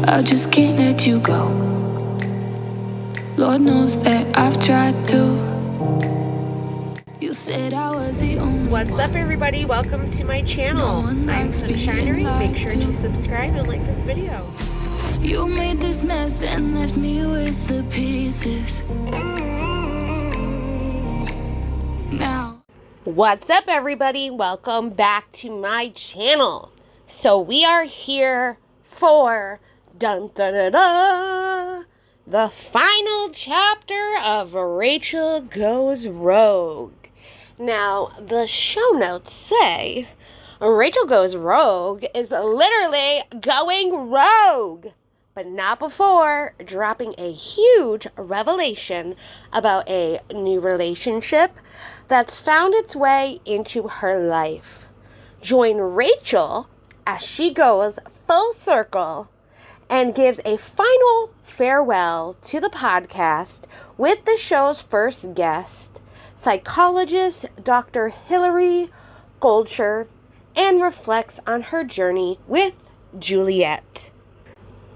I just can't let you go. Lord knows that I've tried to. You said I was the only What's one. up, everybody? Welcome to my channel. No one I'm likes being Sunshinery. Make lied sure to. to subscribe and like this video. You made this mess and left me with the pieces. Now What's up, everybody? Welcome back to my channel. So we are here for dun dun dun dun, the final chapter of Rachel Goes Rogue. Now, the show notes say Rachel Goes Rogue is literally going rogue, but not before dropping a huge revelation about a new relationship that's found its way into her life. Join Rachel as she goes full circle and gives a final farewell to the podcast with the show's first guest, Psychologist Dr. Hilary Goldsher, and reflects on her journey with Juliet.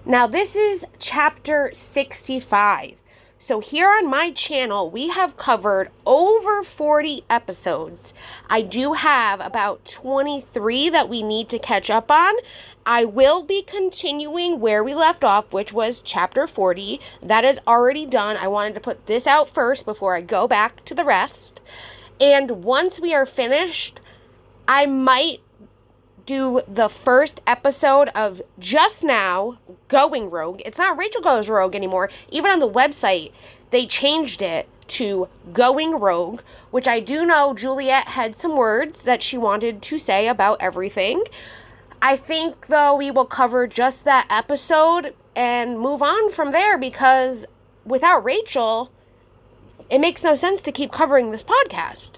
Now, this is chapter 65. So here on my channel, we have covered over 40 episodes. I do have about 23 that we need to catch up on. I will be continuing where we left off, which was chapter 40. That is already done. I wanted to put this out first before I go back to the rest. And once we are finished, I might do the first episode of Just Now Going Rogue. It's not Rachel Goes Rogue anymore. Even on the website, they changed it to Going Rogue, which I do know Juliet had some words that she wanted to say about everything. I think, though, we will cover just that episode and move on from there, because without Rachel, it makes no sense to keep covering this podcast.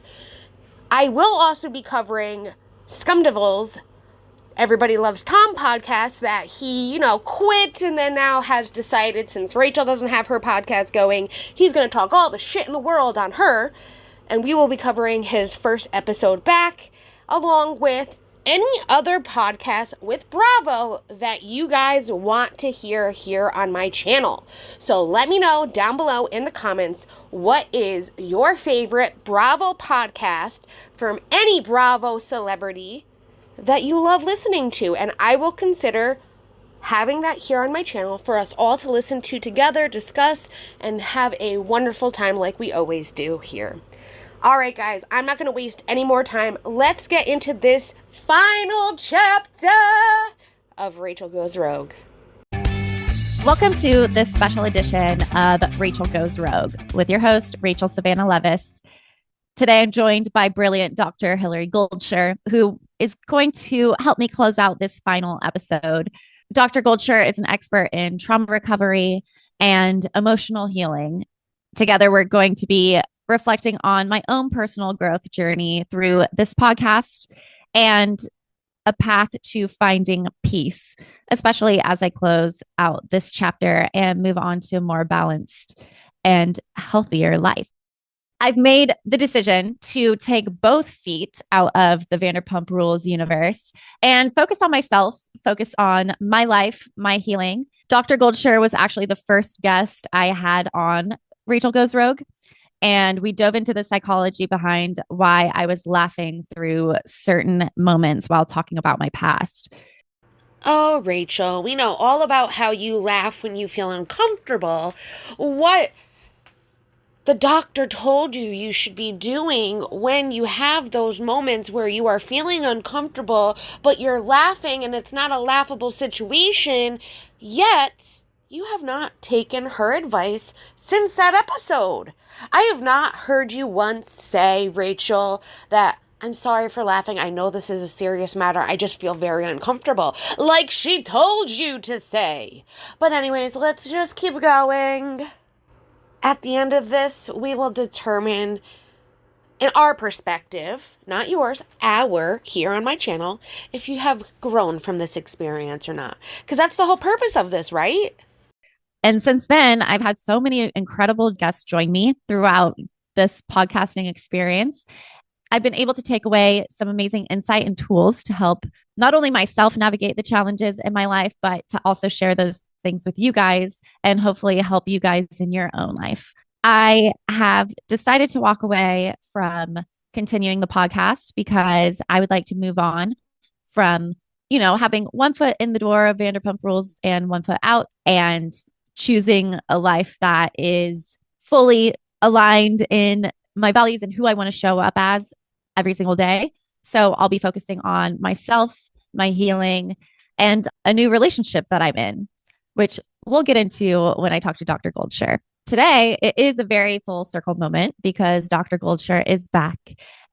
I will also be covering Sandoval's Everybody Loves Tom podcast that he, quit and then now has decided, since Rachel doesn't have her podcast going, he's going to talk all the shit in the world on her. And we will be covering his first episode back, along with any other podcast with Bravo that you guys want to hear here on my channel. So let me know down below in the comments, what is your favorite Bravo podcast from any Bravo celebrity that you love listening to, and I will consider having that here on my channel for us all to listen to together, discuss, and have a wonderful time like we always do here. All right, guys, I'm not going to waste any more time. Let's get into this final chapter of Rachel Goes Rogue. Welcome to this special edition of Rachel Goes Rogue with your host, Rachel Savannah Levis. Today, I'm joined by brilliant Dr. Hilary Goldsher, who is going to help me close out this final episode. Dr. Goldsher is an expert in trauma recovery and emotional healing. Together, we're going to be reflecting on my own personal growth journey through this podcast and a path to finding peace, especially as I close out this chapter and move on to a more balanced and healthier life. I've made the decision to take both feet out of the Vanderpump Rules universe and focus on myself, focus on my life, my healing. Dr. Goldsher was actually the first guest I had on Rachel Goes Rogue, and we dove into the psychology behind why I was laughing through certain moments while talking about my past. Oh, Rachel, we know all about how you laugh when you feel uncomfortable. What the doctor told you should be doing when you have those moments where you are feeling uncomfortable, but you're laughing and it's not a laughable situation, yet you have not taken her advice since that episode. I have not heard you once say, Rachel, that I'm sorry for laughing. I know this is a serious matter. I just feel very uncomfortable. Like she told you to say. But anyways, let's just keep going. At the end of this, we will determine, in our perspective, not yours, our, here on my channel, if you have grown from this experience or not. Because that's the whole purpose of this, right? And since then, I've had so many incredible guests join me throughout this podcasting experience. I've been able to take away some amazing insight and tools to help not only myself navigate the challenges in my life, but to also share those things with you guys and hopefully help you guys in your own life. I have decided to walk away from continuing the podcast because I would like to move on from, having one foot in the door of Vanderpump Rules and one foot out, and choosing a life that is fully aligned in my values and who I want to show up as every single day. So I'll be focusing on myself, my healing, and a new relationship that I'm in, which we'll get into when I talk to Dr. Goldsher. Today, it is a very full circle moment because Dr. Goldsher is back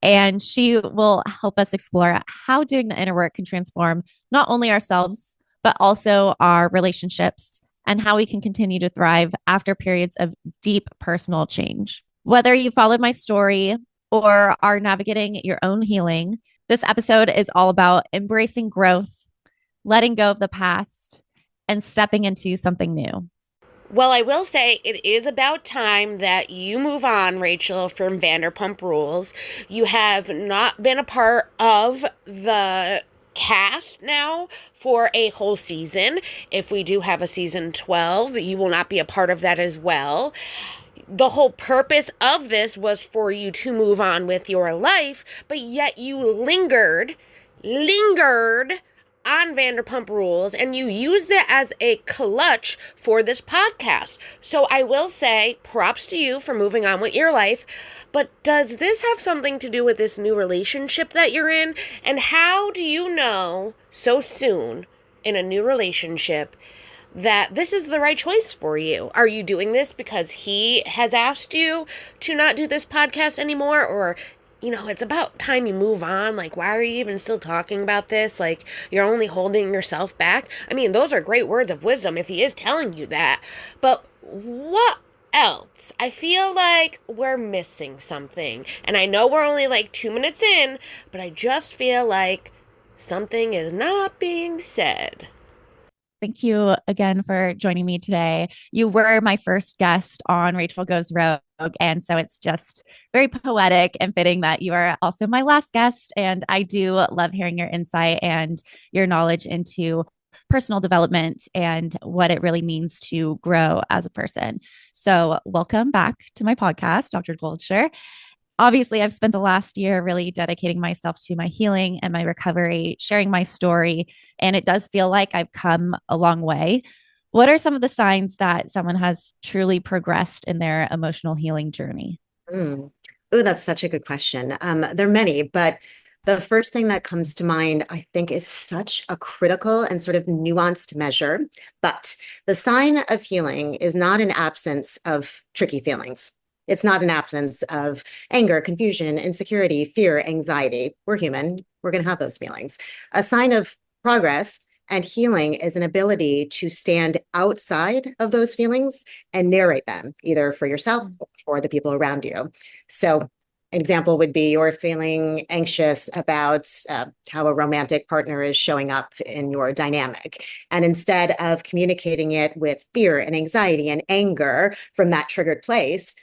and she will help us explore how doing the inner work can transform not only ourselves, but also our relationships and how we can continue to thrive after periods of deep personal change. Whether you followed my story or are navigating your own healing, this episode is all about embracing growth, letting go of the past, and stepping into something new. Well, I will say it is about time that you move on, Rachel, from Vanderpump Rules. You have not been a part of the cast now for a whole season. If we do have a season 12, you will not be a part of that as well. The whole purpose of this was for you to move on with your life, but yet you lingered on Vanderpump Rules, and you used it as a clutch for this podcast. So I will say props to you for moving on with your life, but does this have something to do with this new relationship that you're in? And how do you know so soon in a new relationship that this is the right choice for you? Are you doing this because he has asked you to not do this podcast anymore? Or it's about time you move on. Like, why are you even still talking about this? Like, you're only holding yourself back. I mean, those are great words of wisdom if he is telling you that. But what else? I feel like we're missing something. And I know we're only like 2 minutes in, but I just feel like something is not being said. Thank you again for joining me today. You were my first guest on Rachel Goes Rogue, and so it's just very poetic and fitting that you are also my last guest. And I do love hearing your insight and your knowledge into personal development and what it really means to grow as a person. So welcome back to my podcast, Dr. Goldsher. Obviously, I've spent the last year really dedicating myself to my healing and my recovery, sharing my story, and it does feel like I've come a long way. What are some of the signs that someone has truly progressed in their emotional healing journey? Oh, that's such a good question. There are many, but the first thing that comes to mind, I think, is such a critical and sort of nuanced measure. But the sign of healing is not an absence of tricky feelings. It's not an absence of anger, confusion, insecurity, fear, anxiety. We're human. We're going to have those feelings. A sign of progress and healing is an ability to stand outside of those feelings and narrate them, either for yourself or for the people around you. So an example would be you're feeling anxious about how a romantic partner is showing up in your dynamic. And instead of communicating it with fear and anxiety and anger from that triggered place,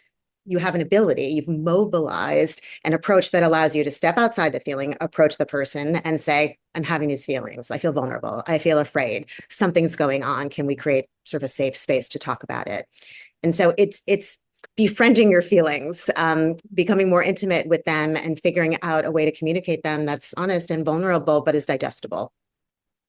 you have an ability, you've mobilized an approach that allows you to step outside the feeling, approach the person and say, I'm having these feelings. I feel vulnerable. I feel afraid. Something's going on. Can we create sort of a safe space to talk about it? And so it's befriending your feelings, becoming more intimate with them and figuring out a way to communicate them that's honest and vulnerable, but is digestible.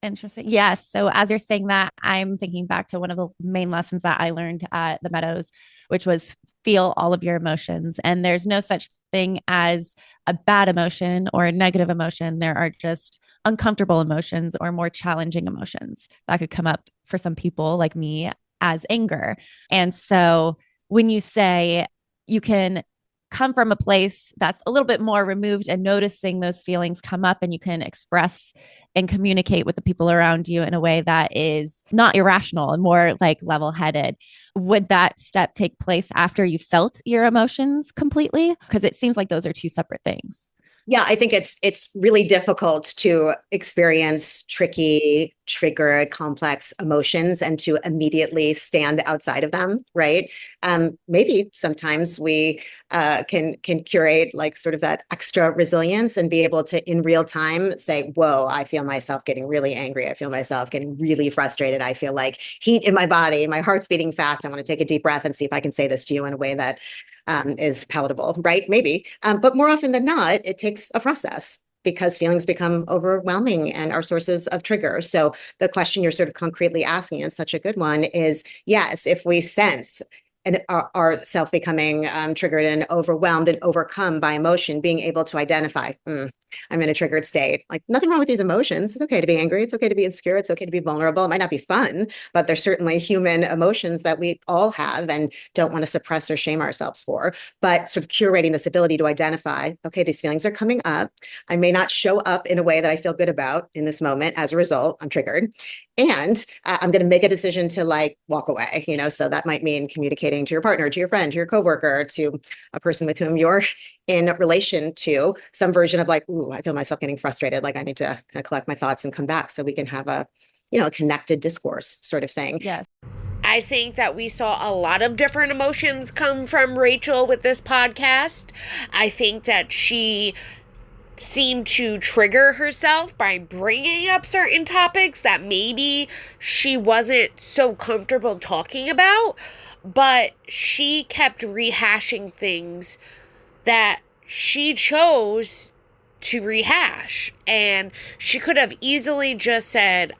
Interesting. Yes. So as you're saying that, I'm thinking back to one of the main lessons that I learned at the Meadows, which was feel all of your emotions. And there's no such thing as a bad emotion or a negative emotion. There are just uncomfortable emotions or more challenging emotions that could come up for some people like me as anger. And so when you say you can come from a place that's a little bit more removed and noticing those feelings come up, and you can express and communicate with the people around you in a way that is not irrational and more like level-headed. Would that step take place after you felt your emotions completely? Because it seems like those are two separate things. Yeah, I think it's really difficult to experience tricky, triggered, complex emotions and to immediately stand outside of them, right? Maybe sometimes we can curate like sort of that extra resilience and be able to in real time say, "Whoa, I feel myself getting really angry. I feel myself getting really frustrated. I feel like heat in my body. My heart's beating fast. I want to take a deep breath and see if I can say this to you in a way that is palatable, right? Maybe. But more often than not, it takes a process because feelings become overwhelming and are sources of trigger. So the question you're sort of concretely asking, and such a good one, is yes, if we sense and ourself becoming triggered and overwhelmed and overcome by emotion, being able to identify, I'm in a triggered state. Like nothing wrong with these emotions. It's okay to be angry. It's okay to be insecure. It's okay to be vulnerable. It might not be fun, but they're certainly human emotions that we all have and don't want to suppress or shame ourselves for. But sort of curating this ability to identify, okay, these feelings are coming up. I may not show up in a way that I feel good about in this moment. As a result, I'm triggered. And I'm going to make a decision to like walk away, so that might mean communicating to your partner, to your friend, to your coworker, to a person with whom you're in relation to some version of like, ooh, I feel myself getting frustrated. Like I need to kind of collect my thoughts and come back so we can have a, connected discourse sort of thing. Yes. I think that we saw a lot of different emotions come from Rachel with this podcast. I think that she seemed to trigger herself by bringing up certain topics that maybe she wasn't so comfortable talking about, but she kept rehashing things that she chose to rehash. And she could have easily just said,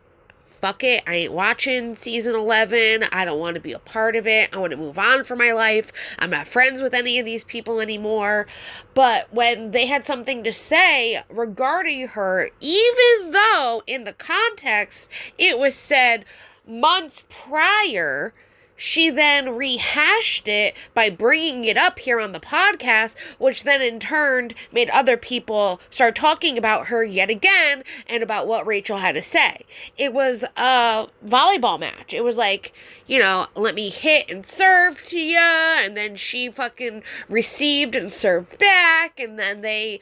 fuck it, I ain't watching season 11. I don't want to be a part of it. I want to move on from my life. I'm not friends with any of these people anymore. But when they had something to say regarding her, even though in the context it was said months prior, she then rehashed it by bringing it up here on the podcast, which then in turn made other people start talking about her yet again and about what Rachel had to say. It was a volleyball match. It was like, let me hit and serve to ya, and then she fucking received and served back, and then they,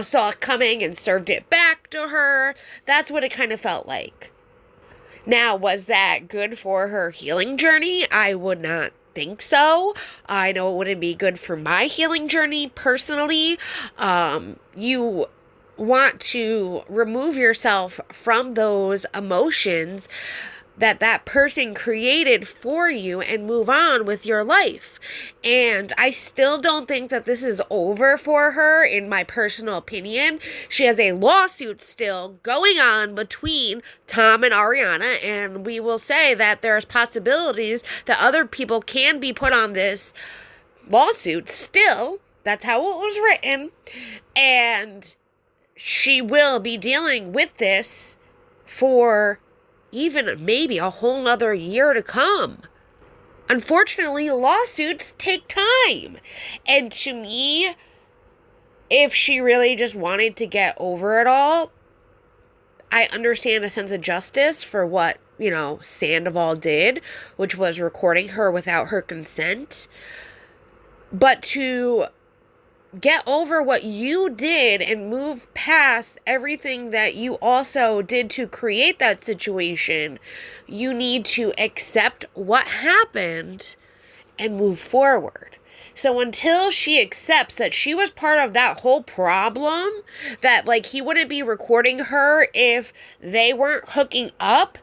saw it coming and served it back to her. That's what it kind of felt like. Now, was that good for her healing journey? I would not think so. I know it wouldn't be good for my healing journey personally. You want to remove yourself from those emotions that person created for you and move on with your life. And I still don't think that this is over for her, in my personal opinion. She has a lawsuit still going on between Tom and Ariana, and we will say that there's possibilities that other people can be put on this lawsuit still. That's how it was written. And she will be dealing with this for even maybe a whole nother year to come. Unfortunately, lawsuits take time. And to me, if she really just wanted to get over it all, I understand a sense of justice for what, Sandoval did, which was recording her without her consent. But to get over what you did and move past everything that you also did to create that situation, you need to accept what happened and move forward. So until she accepts that she was part of that whole problem, that like he wouldn't be recording her if they weren't hooking up,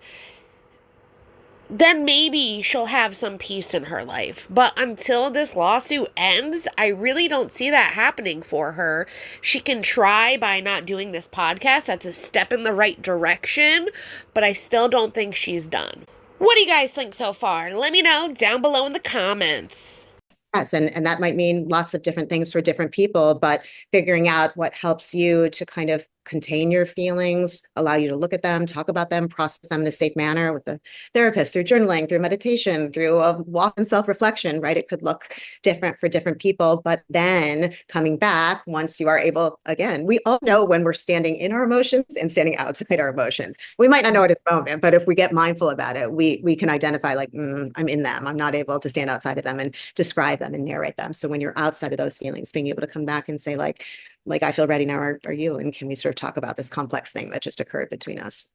then maybe she'll have some peace in her life. But until this lawsuit ends, I really don't see that happening for her. She can try by not doing this podcast. That's a step in the right direction, but I still don't think she's done. What do you guys think so far? Let me know down below in the comments. Yes, and that might mean lots of different things for different people, but figuring out what helps you to kind of contain your feelings, allow you to look at them, talk about them, process them in a safe manner with a therapist, through journaling, through meditation, through a walk and self-reflection, right? It could look different for different people, but then coming back, once you are able, again, we all know when we're standing in our emotions and standing outside our emotions. We might not know it at the moment, but if we get mindful about it, we can identify like, I'm in them. I'm not able to stand outside of them and describe them and narrate them. So when you're outside of those feelings, being able to come back and say like, like, I feel ready now. Are you? And can we sort of talk about this complex thing that just occurred between us?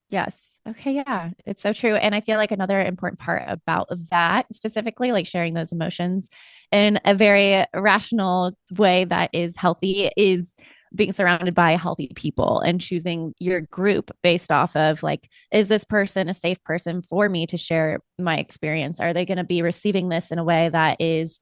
Yes. Okay. Yeah. It's so true. And I feel like another important part about that, specifically, like sharing those emotions in a very rational way that is healthy, is being surrounded by healthy people and choosing your group based off of like, is this person a safe person for me to share my experience? Are they going to be receiving this in a way that is,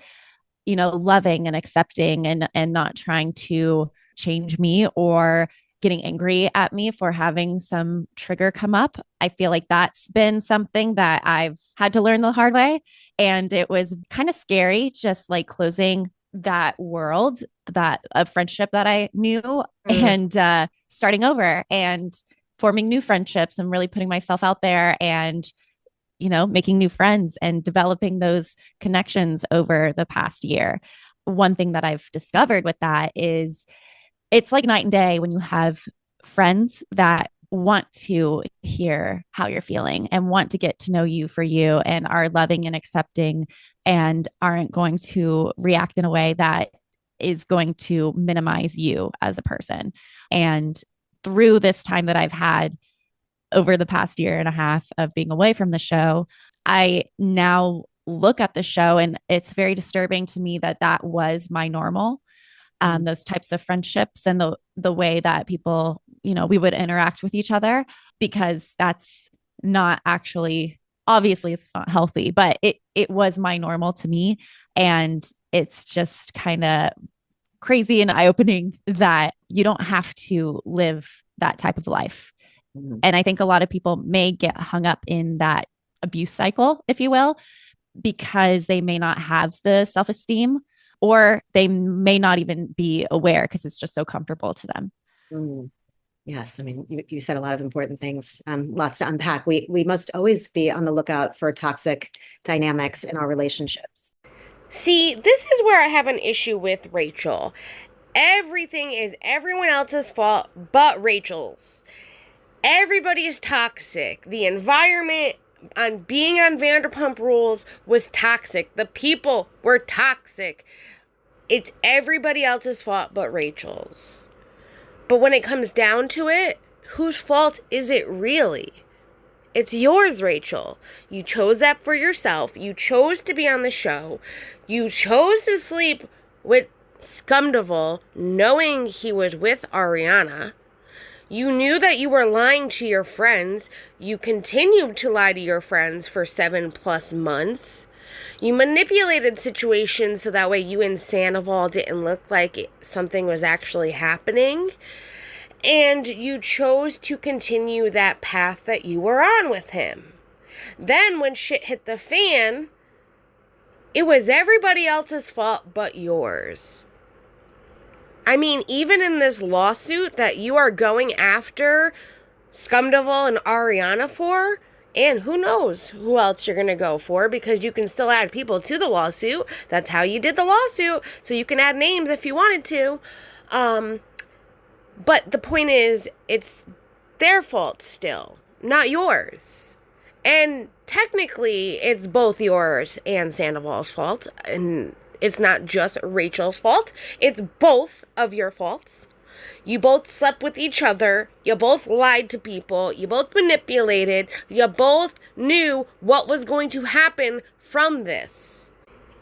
loving and accepting and not trying to change me or getting angry at me for having some trigger come up? I feel like that's been something that I've had to learn the hard way. And it was kind of scary, just like closing that world, that a friendship that I knew, and starting over and forming new friendships and really putting myself out there and making new friends and developing those connections over the past year. One thing that I've discovered with that is it's like night and day when you have friends that want to hear how you're feeling and want to get to know you for you and are loving and accepting and aren't going to react in a way that is going to minimize you as a person. And through this time that I've had over the past year and a half of being away from the show, I now look at the show and it's very disturbing to me that that was my normal. Those types of friendships and the way that people, we would interact with each other, because that's not actually, obviously it's not healthy, but it was my normal to me. And it's just kind of crazy and eye-opening that you don't have to live that type of life. And I think a lot of people may get hung up in that abuse cycle, if you will, because they may not have the self-esteem, or they may not even be aware because it's just so comfortable to them. Yes, I mean, you said a lot of important things, lots to unpack. We must always be on the lookout for toxic dynamics in our relationships. See, this is where I have an issue with Rachel. Everything is everyone else's fault but Rachel's. Everybody is toxic. The environment on being on Vanderpump Rules was toxic. The people were toxic. It's everybody else's fault but Rachel's. But when it comes down to it, whose fault is it really? It's yours, Rachel. You chose that for yourself. You chose to be on the show. You chose to sleep with Sandoval knowing he was with Ariana. You knew that you were lying to your friends. You continued to lie to your friends for 7+ months. You manipulated situations so that way you and Sandoval didn't look like something was actually happening. And you chose to continue that path that you were on with him. Then when shit hit the fan, it was everybody else's fault but yours. I mean, even in this lawsuit that you are going after Sandoval and Ariana for, and who knows who else you're going to go for, because you can still add people to the lawsuit. That's how you did the lawsuit. So you can add names if you wanted to. But the point is, it's their fault still, not yours. And technically, it's both yours and Sandoval's fault. And it's not just Rachel's fault. It's both of your faults. You both slept with each other. You both lied to people. You both manipulated. You both knew what was going to happen from this.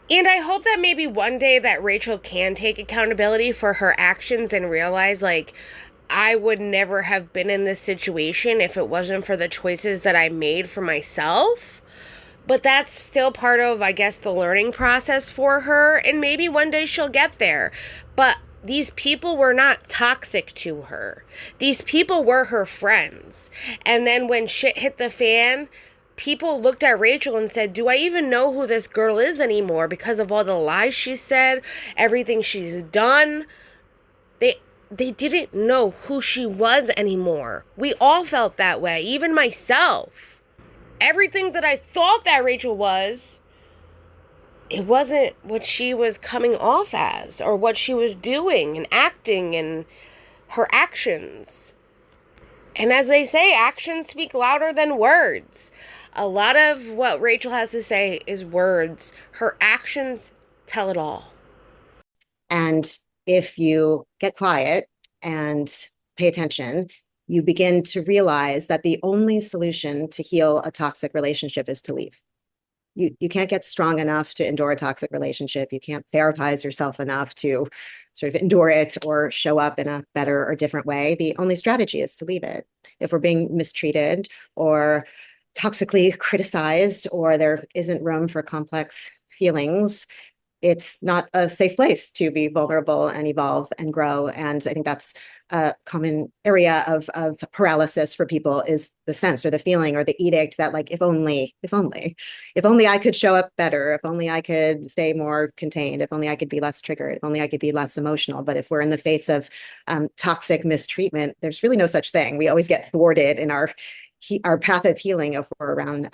And I hope that maybe one day that Rachel can take accountability for her actions and realize, like, I would never have been in this situation if it wasn't for the choices that I made for myself. But that's still part of, I guess, the learning process for her. And maybe one day she'll get there. But these people were not toxic to her. These people were her friends. And then when shit hit the fan, people looked at Rachel and said, do I even know who this girl is anymore? Because of all the lies she said, everything she's done. They didn't know who she was anymore. We all felt that way, even myself. Everything that I thought that Rachel was, it wasn't what she was coming off as or what she was doing and acting and her actions. And as they say, actions speak louder than words. A lot of what Rachel has to say is words. Her actions tell it all. And if you get quiet and pay attention, you begin to realize that the only solution to heal a toxic relationship is to leave. You can't get strong enough to endure a toxic relationship. You can't therapize yourself enough to sort of endure it or show up in a better or different way. The only strategy is to leave it. If we're being mistreated or toxically criticized, or there isn't room for complex feelings, it's not a safe place to be vulnerable and evolve and grow. And I think that's a common area of paralysis for people, is the sense or the feeling or the edict that, like, if only I could show up better, if only I could stay more contained, if only I could be less triggered, if only I could be less emotional. But if we're in the face of toxic mistreatment, there's really no such thing. We always get thwarted in our path of healing if we're around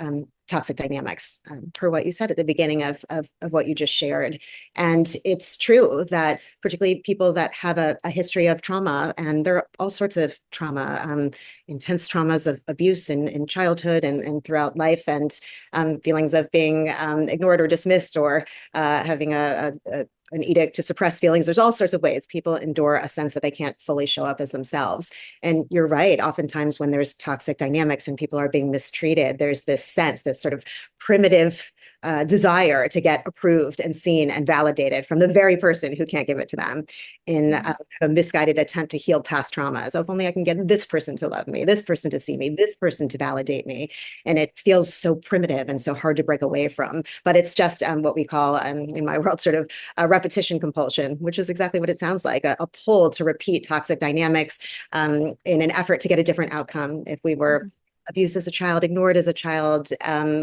toxic dynamics, per what you said at the beginning of what you just shared. And it's true that particularly people that have a history of trauma, and there are all sorts of trauma, intense traumas of abuse in childhood and throughout life, and feelings of being ignored or dismissed, or having an edict to suppress feelings. There's all sorts of ways people endure a sense that they can't fully show up as themselves. And you're right, oftentimes when there's toxic dynamics and people are being mistreated, there's this sense, this sort of primitive desire to get approved and seen and validated from the very person who can't give it to them, in a misguided attempt to heal past traumas. Oh, if only I can get this person to love me, this person to see me, this person to validate me. And it feels so primitive and so hard to break away from. But it's just what we call, in my world, sort of a repetition compulsion, which is exactly what it sounds like, a pull to repeat toxic dynamics in an effort to get a different outcome. If we were abused as a child, ignored as a child,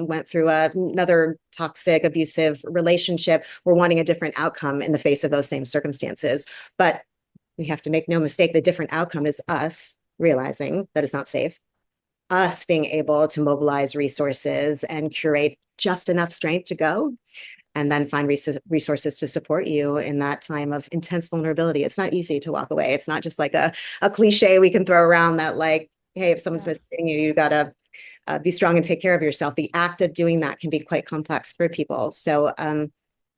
went through another toxic, abusive relationship, we're wanting a different outcome in the face of those same circumstances. But we have to make no mistake, the different outcome is us realizing that it's not safe, us being able to mobilize resources and curate just enough strength to go, and then find resources to support you in that time of intense vulnerability. It's not easy to walk away. It's not just like a cliche we can throw around that, like, hey, if someone's mistreating you, you got to be strong and take care of yourself. The act of doing that can be quite complex for people. So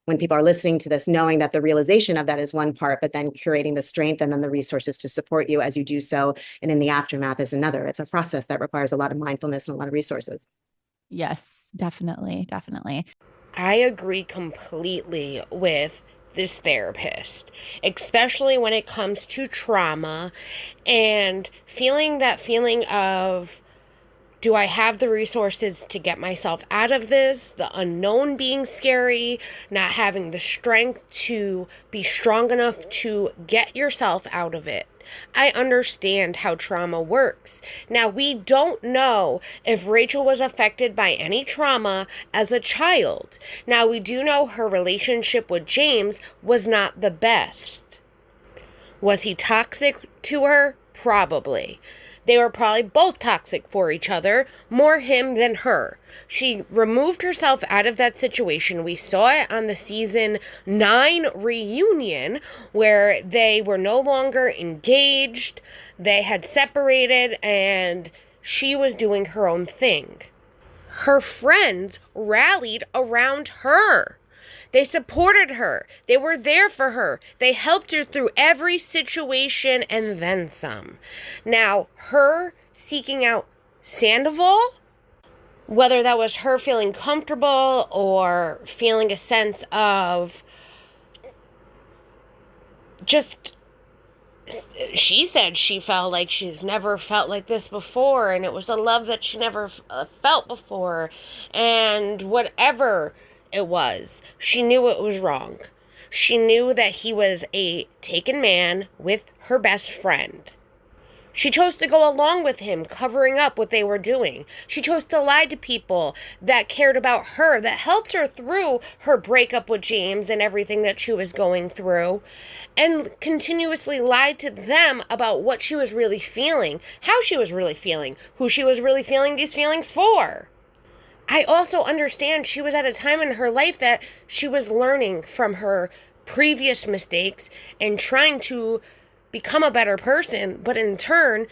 when people are listening to this, knowing that the realization of that is one part, but then curating the strength and then the resources to support you as you do so, and in the aftermath, is another. It's a process that requires a lot of mindfulness and a lot of resources. Yes, definitely. I agree completely with this therapist, especially when it comes to trauma and feeling that feeling of, do I have the resources to get myself out of this? The unknown being scary, not having the strength to be strong enough to get yourself out of it. I understand how trauma works. Now, we don't know if Rachel was affected by any trauma as a child. Now, we do know her relationship with James was not the best. Was he toxic to her? Probably. They were probably both toxic for each other, more him than her. She removed herself out of that situation. We saw it on the season 9 reunion, where they were no longer engaged. They had separated and she was doing her own thing. Her friends rallied around her. They supported her. They were there for her. They helped her through every situation and then some. Now, her seeking out Sandoval, whether that was her feeling comfortable or feeling a sense of just, she said she felt like she's never felt like this before, and it was a love that she never felt before, and whatever it was, she knew it was wrong. She knew that he was a taken man with her best friend. She chose to go along with him, covering up what they were doing. She chose to lie to people that cared about her, that helped her through her breakup with James and everything that she was going through, and continuously lied to them about what she was really feeling, how she was really feeling, who she was really feeling these feelings for. I also understand she was at a time in her life that she was learning from her previous mistakes and trying to become a better person, but in turn,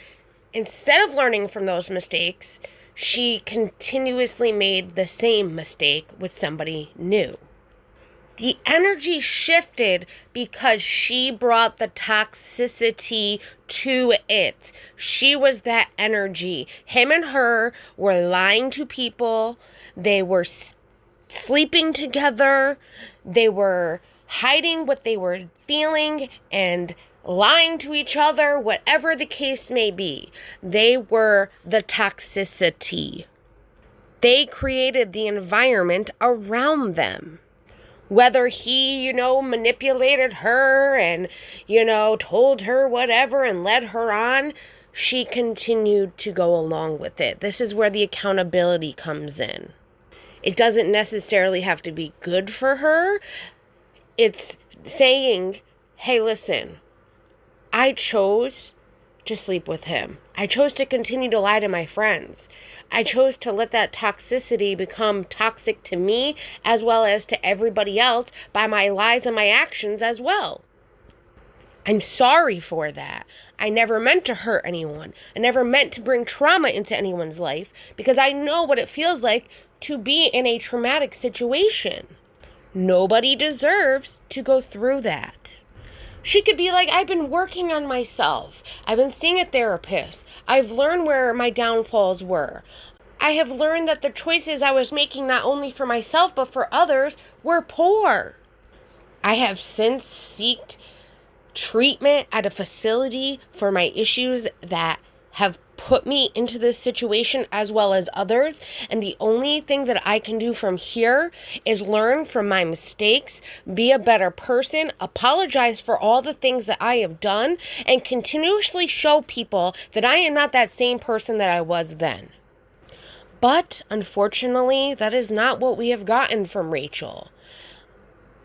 instead of learning from those mistakes, she continuously made the same mistake with somebody new. The energy shifted because she brought the toxicity to it. She was that energy. Him and her were lying to people. They were sleeping together. They were hiding what they were feeling and lying to each other, whatever the case may be. They were the toxicity. They created the environment around them. Whether he, manipulated her and, told her whatever and led her on, she continued to go along with it. This is where the accountability comes in. It doesn't necessarily have to be good for her. It's saying, hey, listen, I chose to sleep with him. I chose to continue to lie to my friends. I chose to let that toxicity become toxic to me as well as to everybody else by my lies and my actions as well. I'm sorry for that. I never meant to hurt anyone. I never meant to bring trauma into anyone's life because I know what it feels like to be in a traumatic situation. Nobody deserves to go through that. She could be like, I've been working on myself. I've been seeing a therapist. I've learned where my downfalls were. I have learned that the choices I was making not only for myself but for others were poor. I have since sought treatment at a facility for my issues that have put me into this situation as well as others. And the only thing that I can do from here is learn from my mistakes, be a better person, apologize for all the things that I have done, and continuously show people that I am not that same person that I was then. But unfortunately, that is not what we have gotten from Rachel.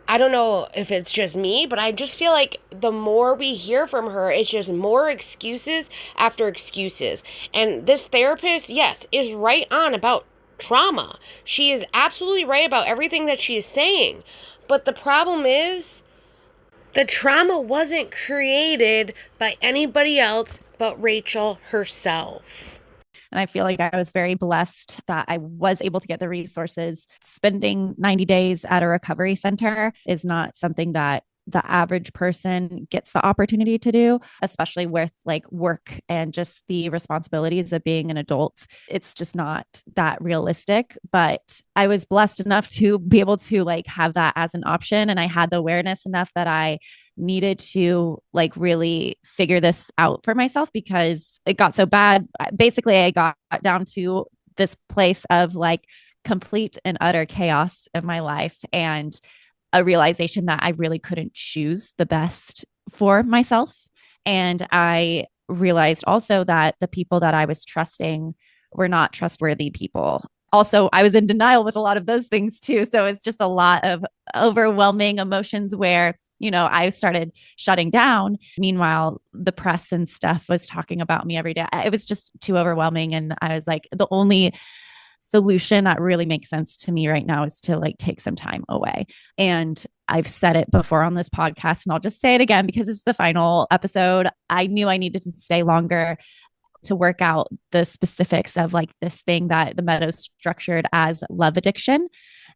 I don't know if it's just me, but I just feel like the more we hear from her, it's just more excuses after excuses. And this therapist, yes, is right on about trauma. She is absolutely right about everything that she is saying. But the problem is, the trauma wasn't created by anybody else but Rachel herself. And I feel like I was very blessed that I was able to get the resources. Spending 90 days at a recovery center is not something that the average person gets the opportunity to do, especially with like work and just the responsibilities of being an adult. It's just not that realistic, but I was blessed enough to be able to like have that as an option. And I had the awareness enough that I needed to like really figure this out for myself because it got so bad. Basically, I got down to this place of like complete and utter chaos of my life and a realization that I really couldn't choose the best for myself. And I realized also that the people that I was trusting were not trustworthy people. Also, I was in denial with a lot of those things too. So it's just a lot of overwhelming emotions where I started shutting down. Meanwhile, the press and stuff was talking about me every day. It was just too overwhelming. And I was like, the only solution that really makes sense to me right now is to like take some time away. And I've said it before on this podcast, and I'll just say it again because it's the final episode. I knew I needed to stay longer to work out the specifics of like this thing that the Meadows structured as love addiction.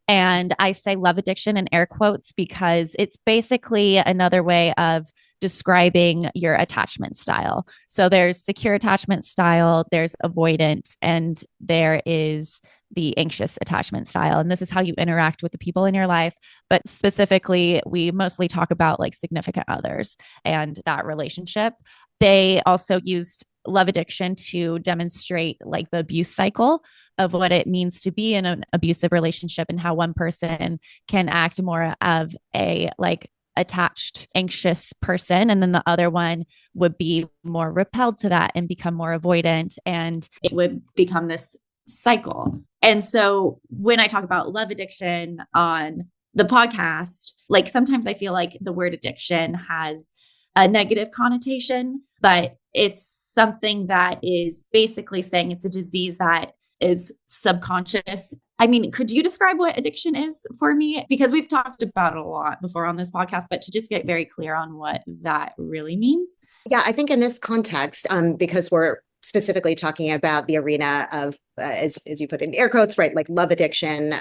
And I say love addiction in air quotes because it's basically another way of describing your attachment style. So there's secure attachment style, there's avoidant, and there is the anxious attachment style. And this is how you interact with the people in your life. But specifically, we mostly talk about like significant others and that relationship. They also used love addiction to demonstrate like the abuse cycle of what it means to be in an abusive relationship and how one person can act more of a like attached, anxious person. And then the other one would be more repelled to that and become more avoidant. And it would become this cycle. And so when I talk about love addiction on the podcast, like sometimes I feel like the word addiction has a negative connotation, but it's something that is basically saying it's a disease that is subconscious. I mean, could you describe what addiction is for me? Because we've talked about it a lot before on this podcast, but to just get very clear on what that really means. Yeah, I think in this context, because we're specifically talking about the arena of, as you put in air quotes, right, like love addiction,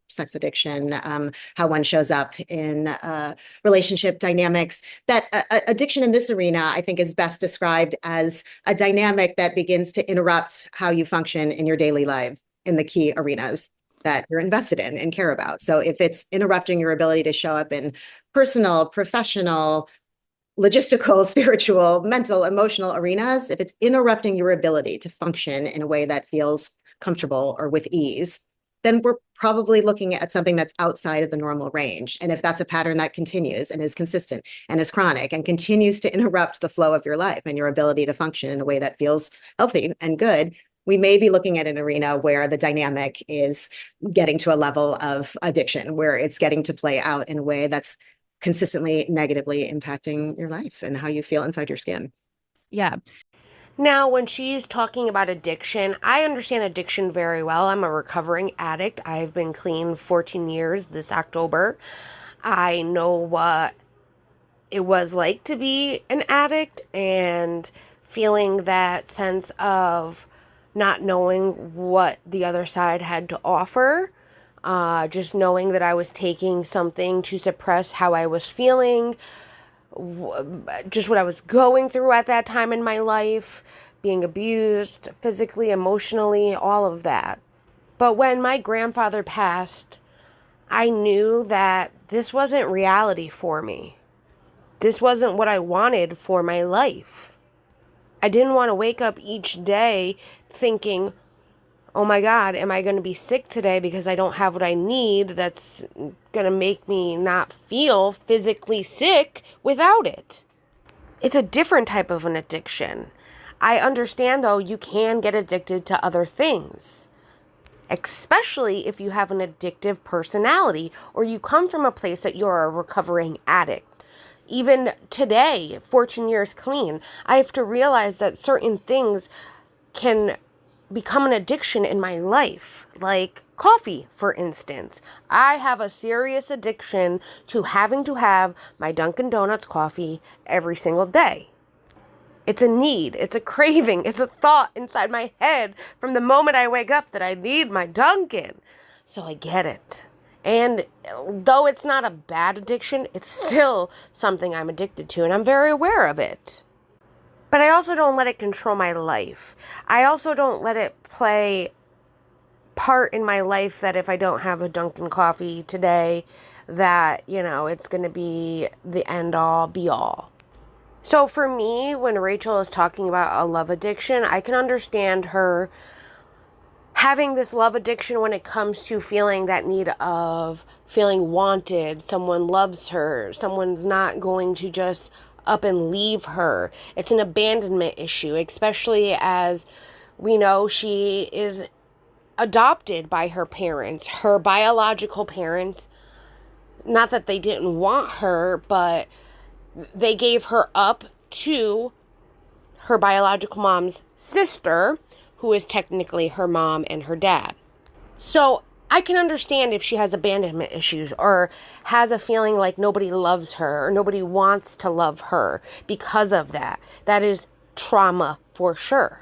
sex addiction, how one shows up in relationship dynamics. That addiction in this arena, I think, is best described as a dynamic that begins to interrupt how you function in your daily life in the key arenas that you're invested in and care about. So if it's interrupting your ability to show up in personal, professional, logistical, spiritual, mental, emotional arenas, if it's interrupting your ability to function in a way that feels comfortable or with ease, then we're probably looking at something that's outside of the normal range. And if that's a pattern that continues and is consistent and is chronic and continues to interrupt the flow of your life and your ability to function in a way that feels healthy and good, we may be looking at an arena where the dynamic is getting to a level of addiction, where it's getting to play out in a way that's consistently negatively impacting your life and how you feel inside your skin. Yeah. Now, when she's talking about addiction, I understand addiction very well. I'm a recovering addict. I've been clean 14 years this October. I know what it was like to be an addict and feeling that sense of not knowing what the other side had to offer. Just knowing that I was taking something to suppress how I was feeling, just what I was going through at that time in my life, being abused physically, emotionally, all of that. But when my grandfather passed, I knew that this wasn't reality for me. This wasn't what I wanted for my life. I didn't want to wake up each day thinking, oh my God, am I going to be sick today because I don't have what I need that's going to make me not feel physically sick without it? It's a different type of an addiction. I understand, though, you can get addicted to other things, especially if you have an addictive personality or you come from a place that you're a recovering addict. Even today, 14 years clean, I have to realize that certain things can become an addiction in my life, like coffee, for instance. I have a serious addiction to having to have my Dunkin' Donuts coffee every single day. It's a need, it's a craving, it's a thought inside my head from the moment I wake up that I need my Dunkin'. So I get it. And though it's not a bad addiction, it's still something I'm addicted to, and I'm very aware of it. But I also don't let it control my life. I also don't let it play part in my life that if I don't have a Dunkin' coffee today, that, it's going to be the end all be all. So for me, when Rachel is talking about a love addiction, I can understand her having this love addiction when it comes to feeling that need of feeling wanted. Someone loves her. Someone's not going to just up and leave her. It's an abandonment issue, especially as we know she is adopted by her parents, her biological parents. Not that they didn't want her, but they gave her up to her biological mom's sister, who is technically her mom and her dad. So I can understand if she has abandonment issues or has a feeling like nobody loves her or nobody wants to love her because of that. That is trauma for sure.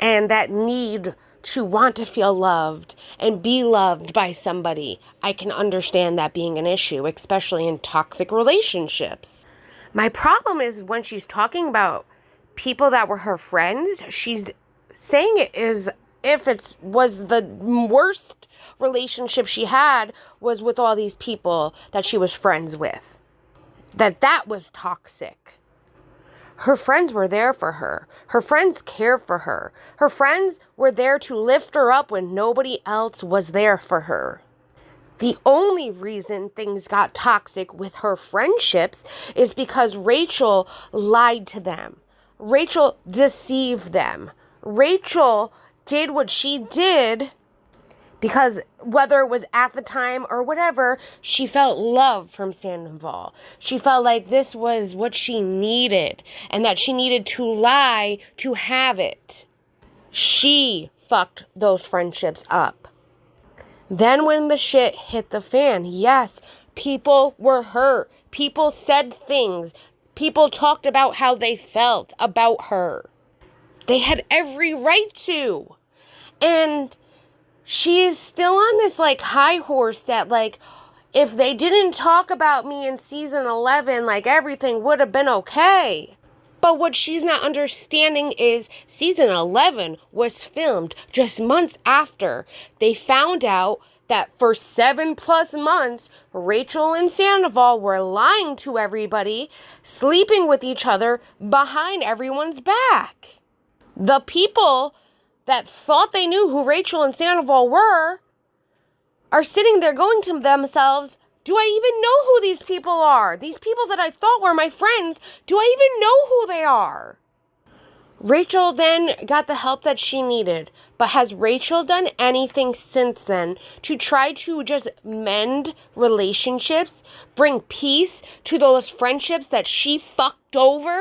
And that need to want to feel loved and be loved by somebody, I can understand that being an issue, especially in toxic relationships. My problem is when she's talking about people that were her friends, she's saying it is if it was the worst relationship she had was with all these people that she was friends with. That was toxic. Her friends were there for her. Her friends cared for her. Her friends were there to lift her up when nobody else was there for her. The only reason things got toxic with her friendships is because Rachel lied to them. Rachel deceived them. Rachel did what she did because whether it was at the time or whatever, she felt love from Sandoval. She felt like this was what she needed and that she needed to lie to have it. She fucked those friendships up. Then when the shit hit the fan, yes, people were hurt. People said things. People talked about how they felt about her. They had every right to. And she is still on this like high horse that like, if they didn't talk about me in season 11, like everything would have been okay. But what she's not understanding is season 11 was filmed just months after they found out that for 7+ months, Rachel and Sandoval were lying to everybody, sleeping with each other behind everyone's back. The people that thought they knew who Rachel and Sandoval were are sitting there going to themselves, do I even know who these people are? These people that I thought were my friends, do I even know who they are? Rachel then got the help that she needed, but has Rachel done anything since then to try to just mend relationships, bring peace to those friendships that she fucked over?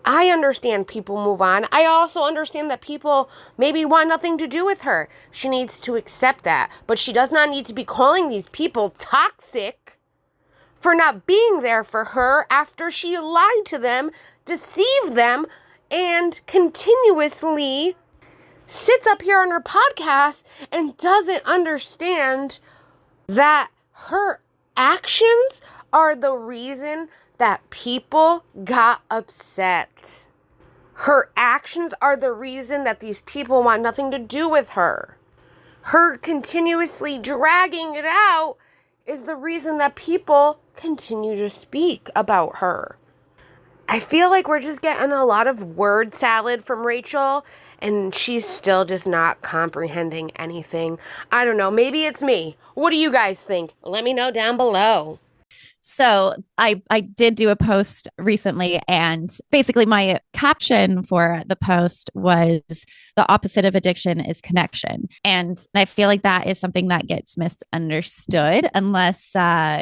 I understand people move on. I also understand that people maybe want nothing to do with her. She needs to accept that. But she does not need to be calling these people toxic for not being there for her after she lied to them, deceived them, and continuously sits up here on her podcast and doesn't understand that her actions are the reason that people got upset. Her actions are the reason that these people want nothing to do with her. Her continuously dragging it out is the reason that people continue to speak about her. I feel like we're just getting a lot of word salad from Rachel, and she's still just not comprehending anything. I don't know. Maybe it's me. What do you guys think? Let me know down below. So I did do a post recently, and basically my caption for the post was the opposite of addiction is connection. And I feel like that is something that gets misunderstood unless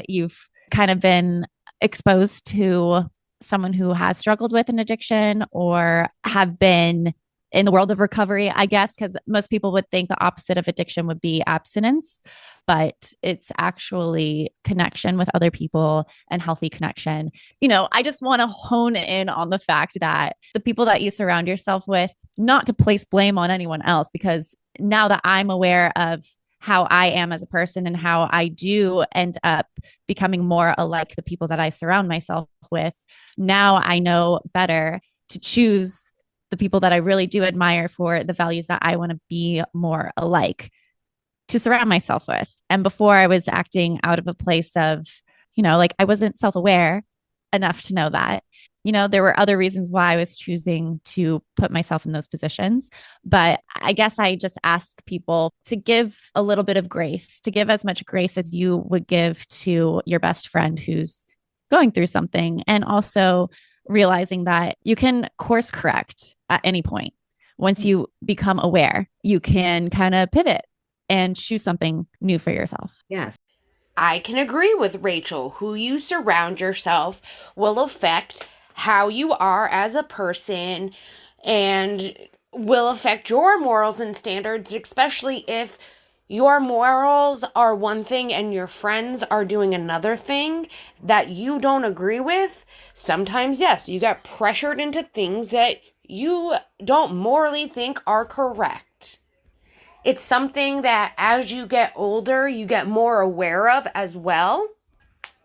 you've kind of been exposed to someone who has struggled with an addiction or have been in the world of recovery, I guess, because most people would think the opposite of addiction would be abstinence, but it's actually connection with other people and healthy connection. You know, I just want to hone in on the fact that the people that you surround yourself with, not to place blame on anyone else, because now that I'm aware of how I am as a person and how I do end up becoming more alike the people that I surround myself with, now I know better to choose the people that I really do admire for the values that I want to be more alike to surround myself with. And before I was acting out of a place of, you know, like I wasn't self-aware enough to know that, you know, there were other reasons why I was choosing to put myself in those positions. But I guess I just ask people to give a little bit of grace, to give as much grace as you would give to your best friend who's going through something. And also realizing that you can course correct at any point. Once you become aware, you can kind of pivot and choose something new for yourself. Yes. I can agree with Rachel. Who you surround yourself will affect how you are as a person and will affect your morals and standards, especially if your morals are one thing and your friends are doing another thing that you don't agree with. Sometimes, yes, you get pressured into things that you don't morally think are correct. It's something that as you get older, you get more aware of as well.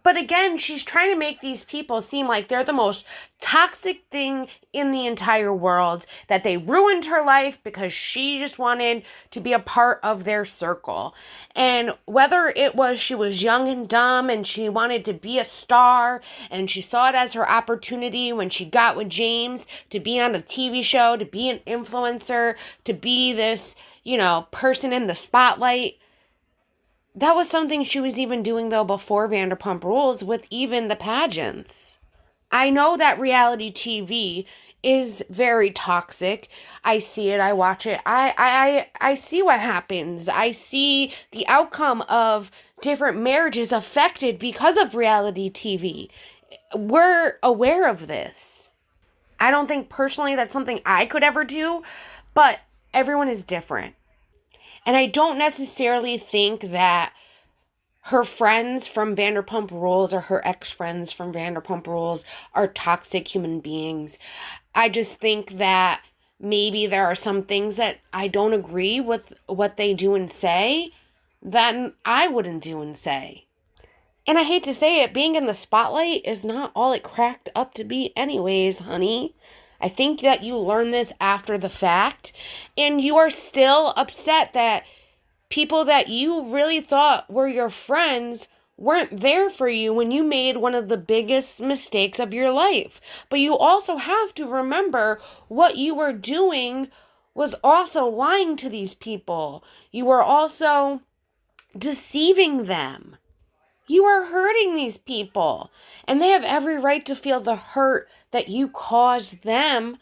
But again, she's trying to make these people seem like they're the most toxic thing in the entire world, that they ruined her life because she just wanted to be a part of their circle. And whether it was she was young and dumb and she wanted to be a star and she saw it as her opportunity when she got with James to be on a TV show, to be an influencer, to be this, you know, person in the spotlight. That was something she was even doing, though, before Vanderpump Rules with even the pageants. I know that reality TV is very toxic. I see it. I watch it. I see what happens. I see the outcome of different marriages affected because of reality TV. We're aware of this. I don't think personally that's something I could ever do, but everyone is different. And I don't necessarily think that her friends from Vanderpump Rules or her ex-friends from Vanderpump Rules are toxic human beings. I just think that maybe there are some things that I don't agree with what they do and say that I wouldn't do and say. And I hate to say it, being in the spotlight is not all it cracked up to be anyways, honey. I think that you learn this after the fact, and you are still upset that people that you really thought were your friends weren't there for you when you made one of the biggest mistakes of your life. But you also have to remember what you were doing was also lying to these people. You were also deceiving them. You are hurting these people, and they have every right to feel the hurt that you caused them,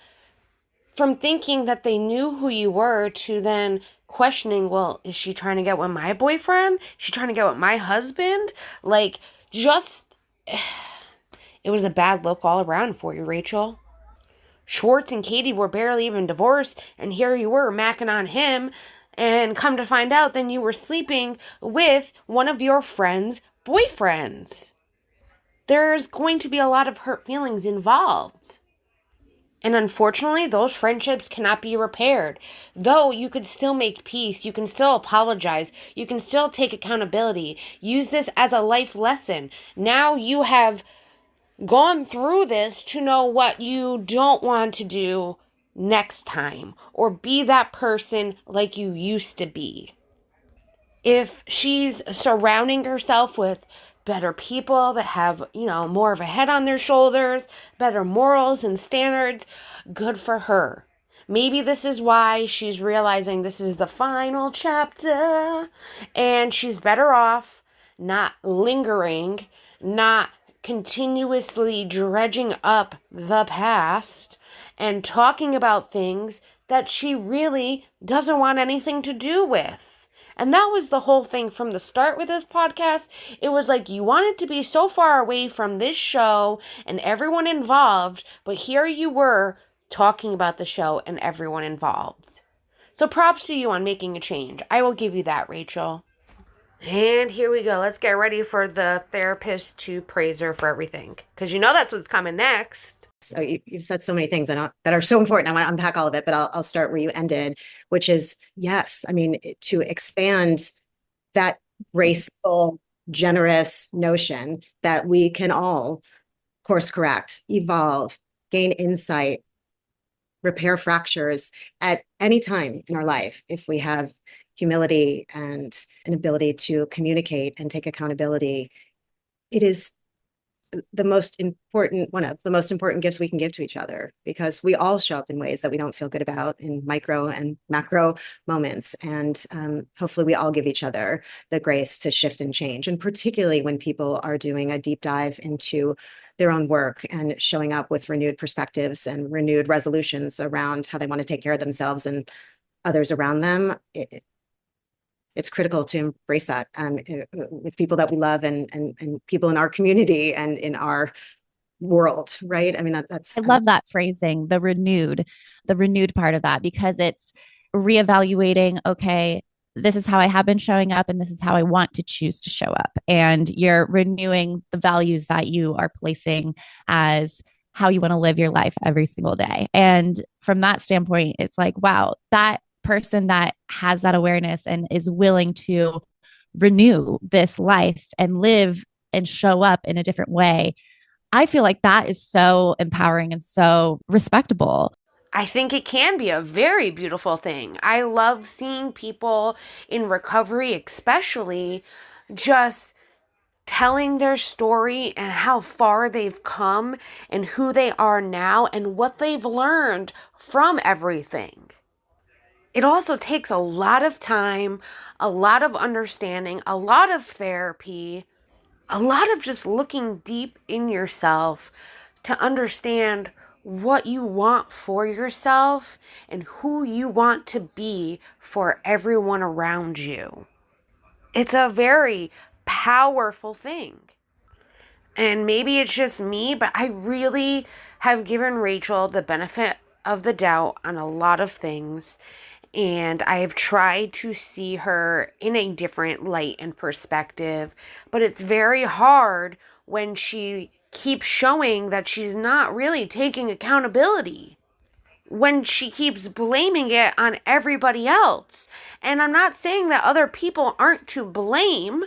from thinking that they knew who you were to then questioning, well, is she trying to get with my boyfriend? Is she trying to get with my husband? Like, just, it was a bad look all around for you, Rachel. Schwartz and Katie were barely even divorced, and here you were macking on him, and come to find out, then you were sleeping with one of your friend's boyfriends. There's going to be a lot of hurt feelings involved. And unfortunately, those friendships cannot be repaired. Though you could still make peace, you can still apologize, you can still take accountability. Use this as a life lesson. Now you have gone through this to know what you don't want to do next time, or be that person like you used to be. If she's surrounding herself with better people that have, more of a head on their shoulders, better morals and standards, good for her. Maybe this is why she's realizing this is the final chapter, and she's better off not lingering, not continuously dredging up the past and talking about things that she really doesn't want anything to do with. And that was the whole thing from the start with this podcast. It was like you wanted to be so far away from this show and everyone involved, but here you were talking about the show and everyone involved. So props to you on making a change. I will give you that, Rachel. And here we go. Let's get ready for the therapist to praise her for everything, because that's what's coming next. So you've said so many things that are so important. I want to unpack all of it, but I'll start where you ended, which is, yes, I mean, to expand that graceful, generous notion that we can all course correct, evolve, gain insight, repair fractures at any time in our life if we have humility and an ability to communicate and take accountability. It is one of the most important gifts we can give to each other, because we all show up in ways that we don't feel good about in micro and macro moments. And hopefully we all give each other the grace to shift and change. And particularly when people are doing a deep dive into their own work and showing up with renewed perspectives and renewed resolutions around how they want to take care of themselves and others around them. It's critical to embrace that with people that we love and people in our community and in our world, right? I mean, that's. I love that phrasing, the renewed part of that, because it's reevaluating, okay, this is how I have been showing up and this is how I want to choose to show up. And you're renewing the values that you are placing as how you want to live your life every single day. And from that standpoint, it's like, wow, that person that has that awareness and is willing to renew this life and live and show up in a different way, I feel like that is so empowering and so respectable. I think it can be a very beautiful thing. I love seeing people in recovery, especially, just telling their story and how far they've come and who they are now and what they've learned from everything. It also takes a lot of time, a lot of understanding, a lot of therapy, a lot of just looking deep in yourself to understand what you want for yourself and who you want to be for everyone around you. It's a very powerful thing. And maybe it's just me, but I really have given Rachel the benefit of the doubt on a lot of things. And I have tried to see her in a different light and perspective, but it's very hard when she keeps showing that she's not really taking accountability. when she keeps blaming it on everybody else. And I'm not saying that other people aren't to blame.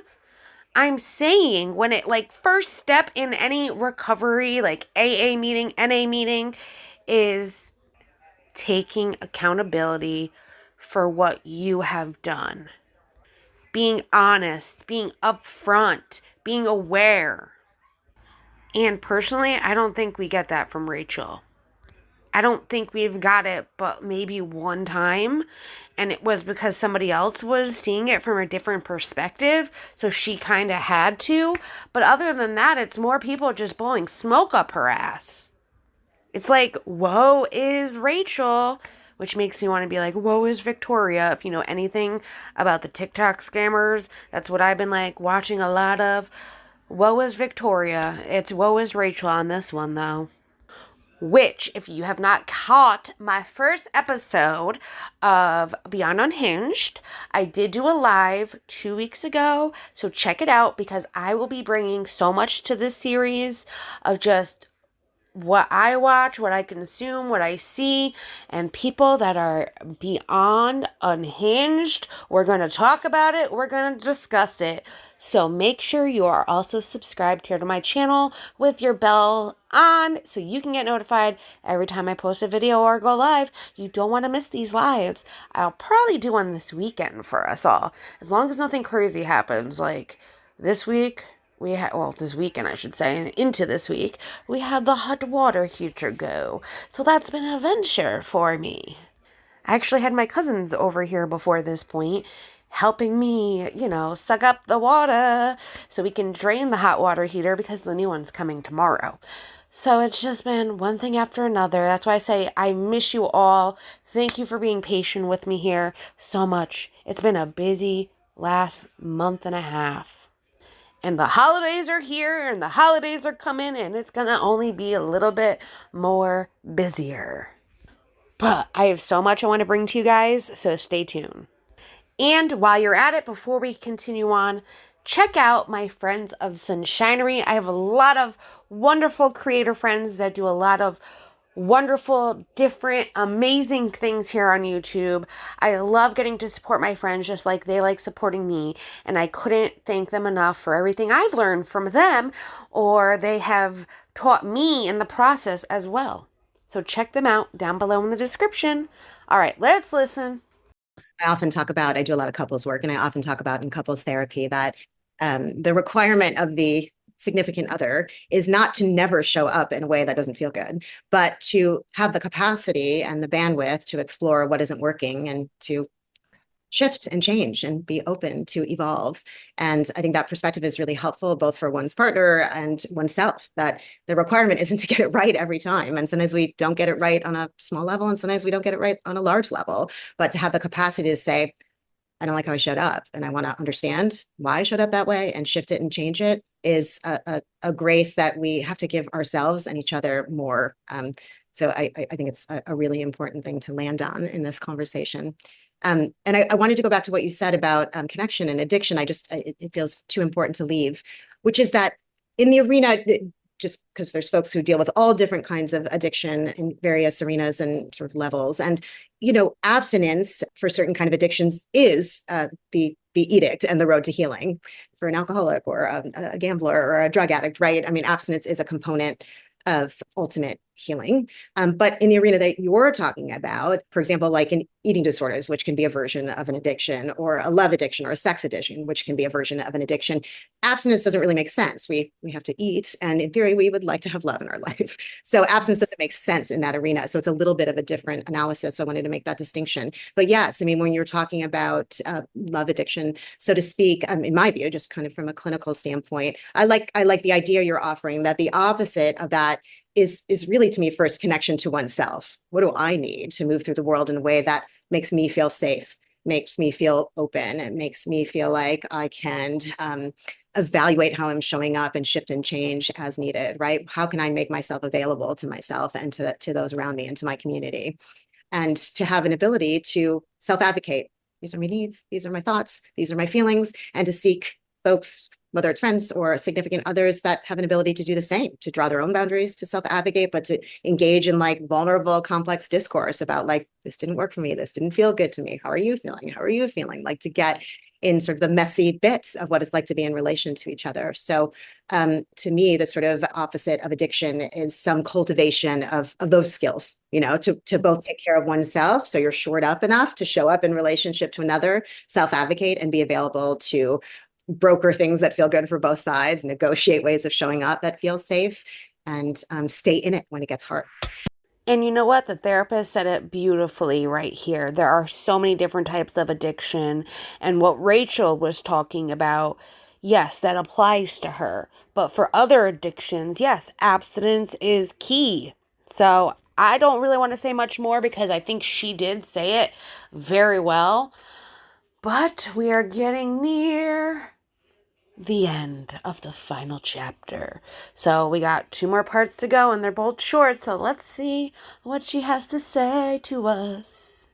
I'm saying when it, like, first step in any recovery, like AA meeting, NA meeting, is taking accountability for what you have done. Being honest, being upfront, being aware. And personally, I don't think we get that from Rachel. I don't think we've got it but maybe one time, and it was because somebody else was seeing it from a different perspective, so she kind of had to. But other than that, it's more people just blowing smoke up her ass. It's like, woe is Rachel, which makes me want to be like, woe is Victoria. If you know anything about the TikTok scammers, that's what I've been like watching a lot of. Woe is Victoria. It's woe is Rachel on this one, though. Which, if you have not caught my first episode of Beyond Unhinged, I did do a live 2 weeks ago. So check it out, because I will be bringing so much to this series of just what I watch, what I consume, what I see, and people that are beyond unhinged. We're going to talk about it. We're going to discuss it. So make sure you are also subscribed here to my channel with your bell on so you can get notified every time I post a video or go live. You don't want to miss these lives. I'll probably do one this weekend for us all, as long as nothing crazy happens. Like this week, this weekend, I should say, and into this week, we had the hot water heater go. So that's been a venture for me. I actually had my cousins over here before this point, helping me, suck up the water so we can drain the hot water heater, because the new one's coming tomorrow. So it's just been one thing after another. That's why I say I miss you all. Thank you for being patient with me here so much. It's been a busy last month and a half. And the holidays are here, and the holidays are coming, and it's going to only be a little bit more busier. But I have so much I want to bring to you guys, so stay tuned. And while you're at it, before we continue on, check out my friends of Sunshinery. I have a lot of wonderful creator friends that do a lot of wonderful, different, amazing things here on YouTube. I love getting to support my friends just like they like supporting me, and I couldn't thank them enough for everything I've learned from them, or they have taught me in the process as well. So check them out down below in the description. All right, let's listen. I do a lot of couples work, and I often talk about in couples therapy that the requirement of the significant other is not to never show up in a way that doesn't feel good, but to have the capacity and the bandwidth to explore what isn't working and to shift and change and be open to evolve. And I think that perspective is really helpful both for one's partner and oneself, that the requirement isn't to get it right every time. And sometimes we don't get it right on a small level, and sometimes we don't get it right on a large level, but to have the capacity to say, I don't like how I showed up, and I want to understand why I showed up that way and shift it and change it, is a grace that we have to give ourselves and each other more. So I think it's a really important thing to land on in this conversation. And I wanted to go back to what you said about connection and addiction. It feels too important to leave, which is that in the arena, just because there's folks who deal with all different kinds of addiction in various arenas and sort of levels. And, abstinence for certain kind of addictions is the edict and the road to healing for an alcoholic or a gambler or a drug addict, right? I mean, abstinence is a component of ultimate healing. But in the arena that you're talking about, for example, like in eating disorders, which can be a version of an addiction, or a love addiction or a sex addiction, which can be a version of an addiction, abstinence doesn't really make sense. We have to eat, and in theory, we would like to have love in our life. So abstinence doesn't make sense in that arena. So it's a little bit of a different analysis. So I wanted to make that distinction. But yes, I mean, when you're talking about love addiction, so to speak, in my view, just kind of from a clinical standpoint, I like the idea you're offering, that the opposite of that is really, to me, first connection to oneself. What do I need to move through the world in a way that makes me feel safe, makes me feel open, it makes me feel like I can evaluate how I'm showing up and shift and change as needed, right? How can I make myself available to myself and to those around me and to my community? And to have an ability to self-advocate. These are my needs, these are my thoughts, these are my feelings, and to seek folks whether it's friends or significant others that have an ability to do the same, to draw their own boundaries, to self-advocate, but to engage in like vulnerable, complex discourse about like, this didn't work for me. This didn't feel good to me. How are you feeling? How are you feeling? Like to get in sort of the messy bits of what it's like to be in relation to each other. So to me, the sort of opposite of addiction is some cultivation of those skills, to both take care of oneself. So you're shored up enough to show up in relationship to another, self-advocate, and be available to broker things that feel good for both sides, negotiate ways of showing up that feel safe, and stay in it when it gets hard. And you know what? The therapist said it beautifully right here. There are so many different types of addiction. And what Rachel was talking about, yes, that applies to her. But for other addictions, yes, abstinence is key. So I don't really want to say much more because I think she did say it very well. But we are getting near the end of the final chapter. So we got 2 more parts to go and they're both short. So let's see what she has to say to us.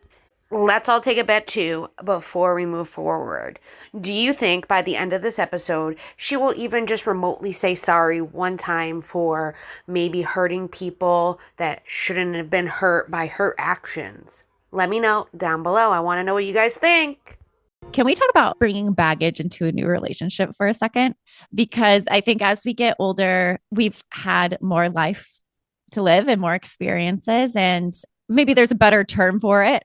Let's all take a bet too before we move forward. Do you think by the end of this episode, she will even just remotely say sorry one time for maybe hurting people that shouldn't have been hurt by her actions? Let me know down below. I want to know what you guys think. Can we talk about bringing baggage into a new relationship for a second? Because I think as we get older, we've had more life to live and more experiences, and maybe there's a better term for it.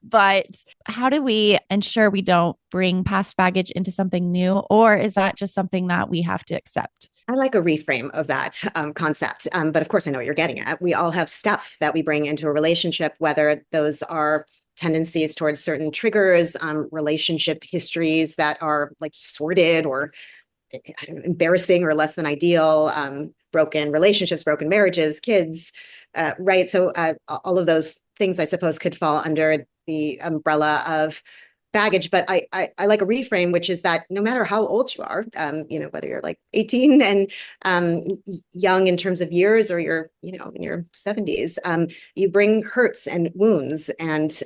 But how do we ensure we don't bring past baggage into something new? Or is that just something that we have to accept? I like a reframe of that concept. But of course, I know what you're getting at. We all have stuff that we bring into a relationship, whether those are tendencies towards certain triggers, relationship histories that are like sordid or I don't know, embarrassing or less than ideal, broken relationships, broken marriages, kids, right? So all of those things, I suppose, could fall under the umbrella of baggage. But I like a reframe, which is that no matter how old you are, whether you're like 18 and young in terms of years, or you're, in your 70s, you bring hurts and wounds and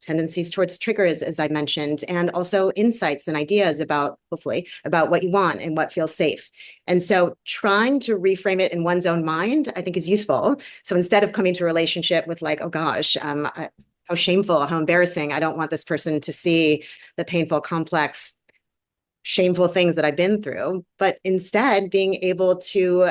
tendencies towards triggers, as I mentioned, and also insights and ideas hopefully, about what you want and what feels safe. And so trying to reframe it in one's own mind, I think, is useful. So instead of coming to a relationship with like, oh gosh, how shameful, how embarrassing. I don't want this person to see the painful, complex, shameful things that I've been through, but instead being able to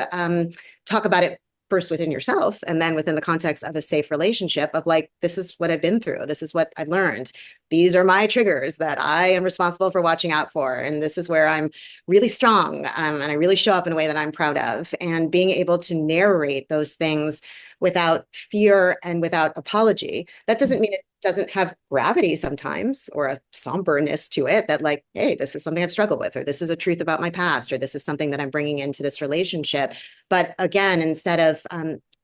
talk about it first within yourself and then within the context of a safe relationship of like, this is what I've been through. This is what I've learned. These are my triggers that I am responsible for watching out for. And this is where I'm really strong and I really show up in a way that I'm proud of. And being able to narrate those things without fear and without apology. That doesn't mean it doesn't have gravity sometimes or a somberness to it that like, hey, this is something I've struggled with, or this is a truth about my past, or this is something that I'm bringing into this relationship. But again, instead of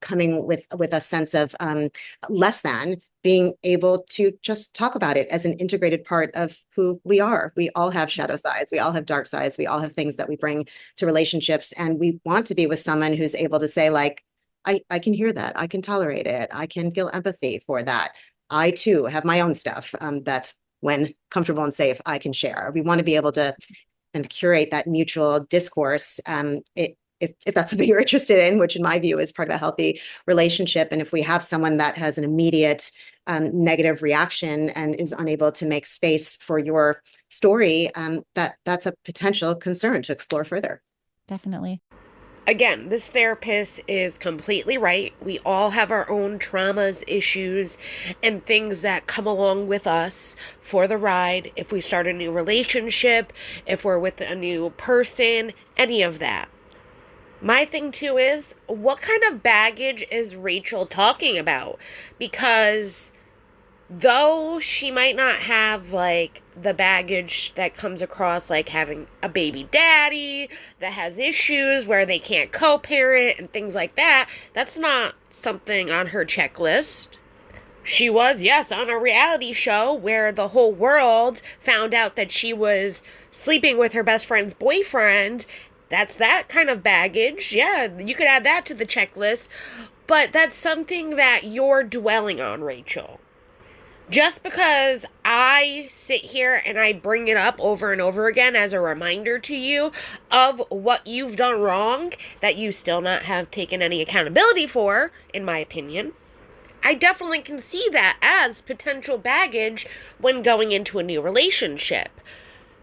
coming with a sense of less than, being able to just talk about it as an integrated part of who we are. We all have shadow sides. We all have dark sides. We all have things that we bring to relationships. And we want to be with someone who's able to say like, I can hear that. I can tolerate it. I can feel empathy for that. I too have my own stuff that when comfortable and safe, I can share. We want to be able to and curate that mutual discourse. If that's something you're interested in, which in my view is part of a healthy relationship. And if we have someone that has an immediate negative reaction and is unable to make space for your story, that's a potential concern to explore further. Definitely. Again, this therapist is completely right. We all have our own traumas, issues, and things that come along with us for the ride. If we start a new relationship, if we're with a new person, any of that. My thing too is, what kind of baggage is Rachel talking about? Because though she might not have like the baggage that comes across like having a baby daddy that has issues where they can't co-parent and things like that, that's not something on her checklist. She was, yes, on a reality show where the whole world found out that she was sleeping with her best friend's boyfriend. That's that kind of baggage. Yeah, you could add that to the checklist. But that's something that you're dwelling on, Rachel. Just because I sit here and I bring it up over and over again as a reminder to you of what you've done wrong that you still not have taken any accountability for, in my opinion, I definitely can see that as potential baggage when going into a new relationship.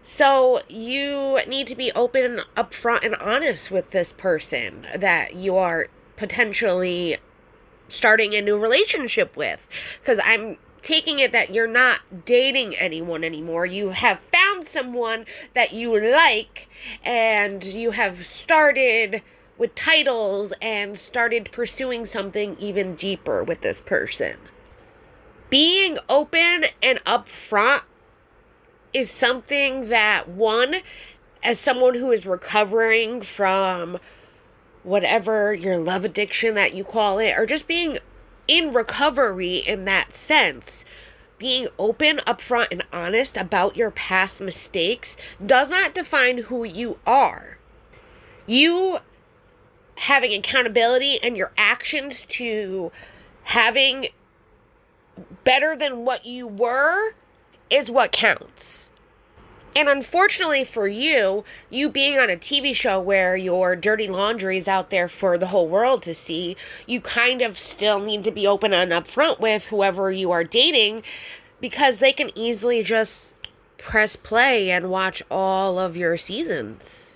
So you need to be open, upfront, and honest with this person that you are potentially starting a new relationship with. Because I'm taking it that you're not dating anyone anymore. You have found someone that you like, and you have started with titles and started pursuing something even deeper with this person. Being open and upfront is something that, one, as someone who is recovering from whatever your love addiction that you call it, or just being in recovery in that sense, being open, upfront, and honest about your past mistakes does not define who you are. You having accountability and your actions to having better than what you were is what counts. And unfortunately for you, you being on a TV show where your dirty laundry is out there for the whole world to see, you kind of still need to be open and upfront with whoever you are dating, because they can easily just press play and watch all of your seasons.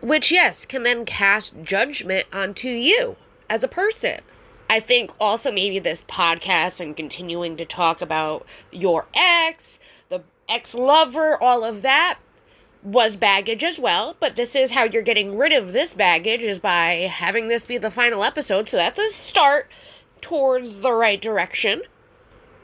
Which, yes, can then cast judgment onto you as a person. I think also maybe this podcast and continuing to talk about your ex, the ex-lover, all of that was baggage as well. But this is how you're getting rid of this baggage, is by having this be the final episode. So that's a start towards the right direction.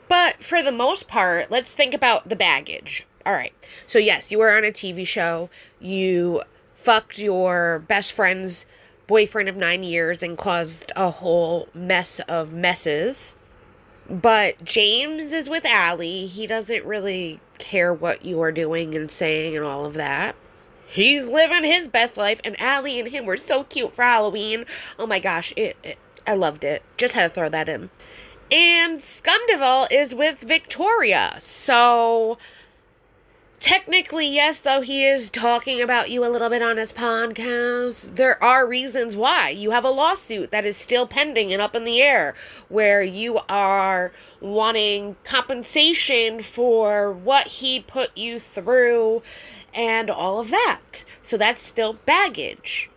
But for the most part, let's think about the baggage. All right. So yes, you were on a TV show. You fucked your best friend's boyfriend of 9 years and caused a whole mess of messes. But James is with Allie. He doesn't really care what you are doing and saying and all of that. He's living his best life, and Allie and him were so cute for Halloween. Oh my gosh, I loved it. Just had to throw that in. And Sandoval is with Victoria. So technically, yes, though he is talking about you a little bit on his podcast, there are reasons why. You have a lawsuit that is still pending and up in the air, where you are wanting compensation for what he put you through and all of that. So that's still baggage,